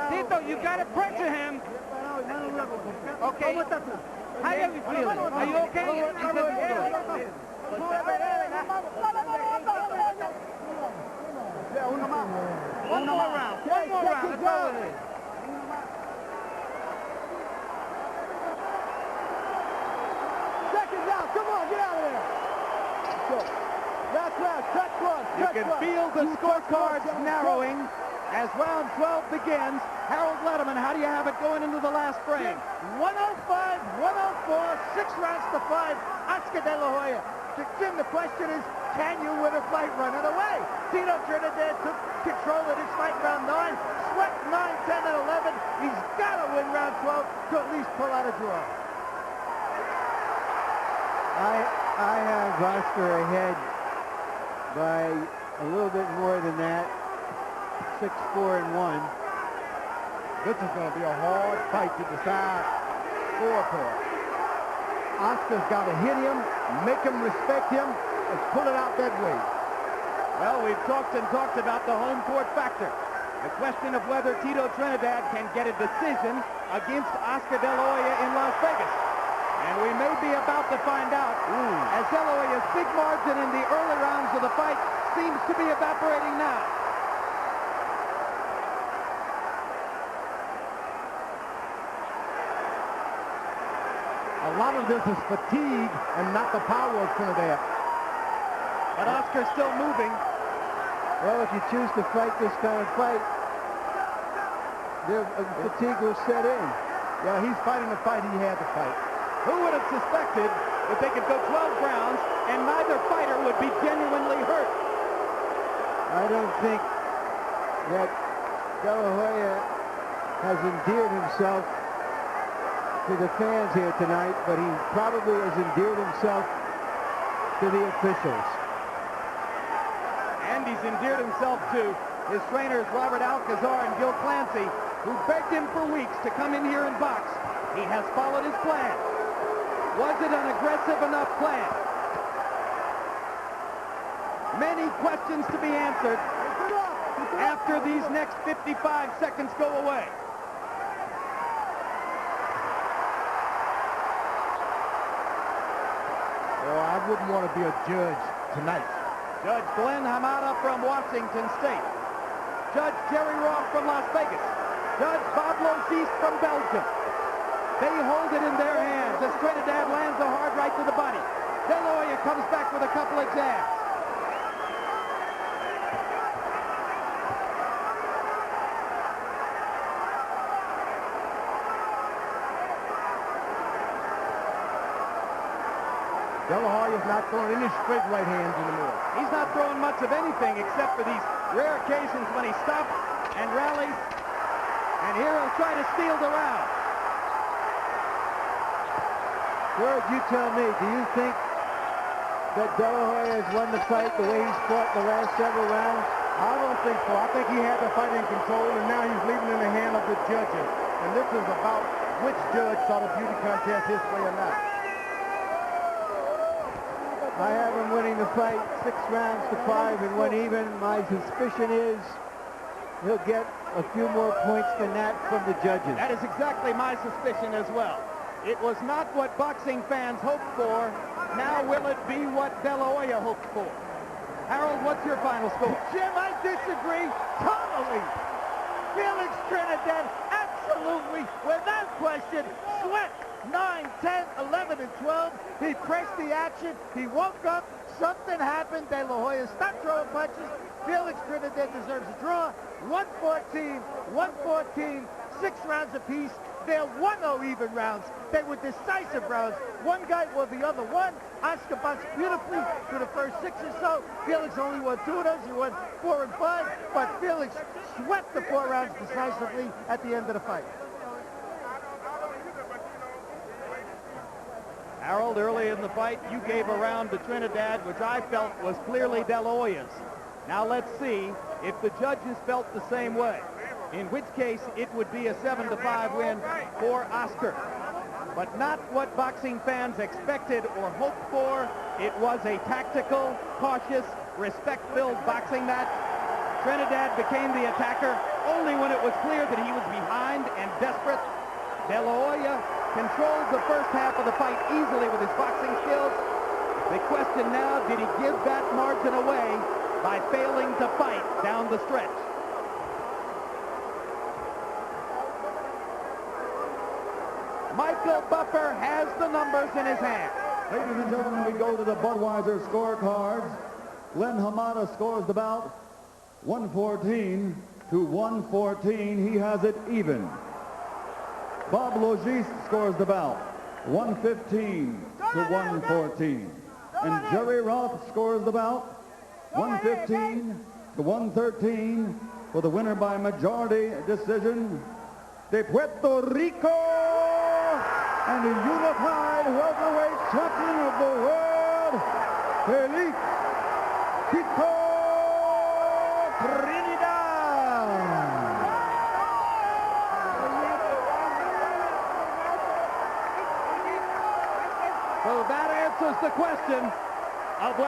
Tito, you got to pressure him. Okay. How are you feeling? Are you okay? He said, Uno más. one more round. One more round. That's all it is. Seconds out. Come on, get out of there. Last round. Cut cross. You can feel the scorecards narrowing as round 12 begins. Harold Letterman, how do you have it going into the last frame? 105, 104, 6 rounds to 5. Oscar De La Hoya. Jim, the question is, can you win a fight running away? Tito Trinidad took control of this fight round 9, swept 9, 10, and 11. He's got to win round 12 to at least pull out a draw. I have Oscar ahead by a little bit more than that. 6-4 and 1. This is going to be a hard fight to decide scorecard. Oscar's got to hit him, make him respect him, and pull it out that way. Well, we've talked about the home court factor. The question of whether Tito Trinidad can get a decision against Oscar De La Hoya in Las Vegas. And we may be about to find out, as De La Hoya's big margin in the early rounds of the fight seems to be evaporating now. A lot of this is fatigue and not the power of Trinidad. But Oscar's still moving. Well, if you choose to fight this kind of fight, fatigue will set in. Yeah, he's fighting the fight he had to fight. Who would have suspected that they could go 12 rounds and neither fighter would be genuinely hurt? I don't think that De La Hoya has endeared himself to the fans here tonight, but he probably has endeared himself to the officials. And he's endeared himself to his trainers Robert Alcazar and Gil Clancy, who begged him for weeks to come in here and box. He has followed his plan. Was it an aggressive enough plan? Many questions to be answered after these next 55 seconds go away. Oh, I wouldn't want to be a judge tonight. Judge Glenn Hamada from Washington State. Judge Jerry Roth from Las Vegas. Judge Bob Logis from Belgium. They hold it in their hands as Trinidad lands a hard right to the body. De La Hoya comes back with a couple of jabs. De La Hoya's not throwing any straight right hands anymore. He's not throwing much of anything except for these rare occasions when he stops and rallies. And here he'll try to steal the round. George, you tell me, do you think that De La Hoya has won the fight the way he's fought the last several rounds? I don't think so. I think he had the fight in control, and now he's leaving it in the hand of the judges. And this is about which judge saw the beauty contest his way or not. I have him winning the fight 6 rounds to 5 and 1 even. My suspicion is he'll get a few more points than that from the judges. That is exactly my suspicion as well. It was not what boxing fans hoped for. Now will it be what De La Hoya hoped for? Harold, what's your final score? Jim, I disagree totally. Felix Trinidad, absolutely, without question, sweat. 9, 10, 11, and 12. He pressed the action. He woke up. Something happened. De La Hoya stopped throwing punches. Felix Trinidad deserves a draw. 114, 114, 6 rounds apiece. They're 1-0 even rounds. They were decisive rounds. One guy or the other won. Oscar boxed beautifully for the first 6 or so. Felix only won 2 of those. He won 4 and 5. But Felix swept the 4 rounds decisively at the end of the fight. Harold, early in the fight, you gave a round to Trinidad, which I felt was clearly De La Hoya's. Now let's see if the judges felt the same way, in which case it would be a 7-5 win for Oscar. But not what boxing fans expected or hoped for. It was a tactical, cautious, respect-filled boxing match. Trinidad became the attacker only when it was clear that he was behind and desperate. De La Hoya controlled the first half of the fight easily with his boxing skills. The question now, did he give that margin away by failing to fight down the stretch? Michael Buffer has the numbers in his hand. Ladies and gentlemen, we go to the Budweiser scorecards. Glenn Hamada scores the bout 114 to 114. He has it even. Bob Logis scores the bout 115 to 114. And Jerry Roth scores the bout 115 to 113 for the winner by majority decision de Puerto Rico and the unified welterweight champion of the world, Felix Trinidad. So that answers the question of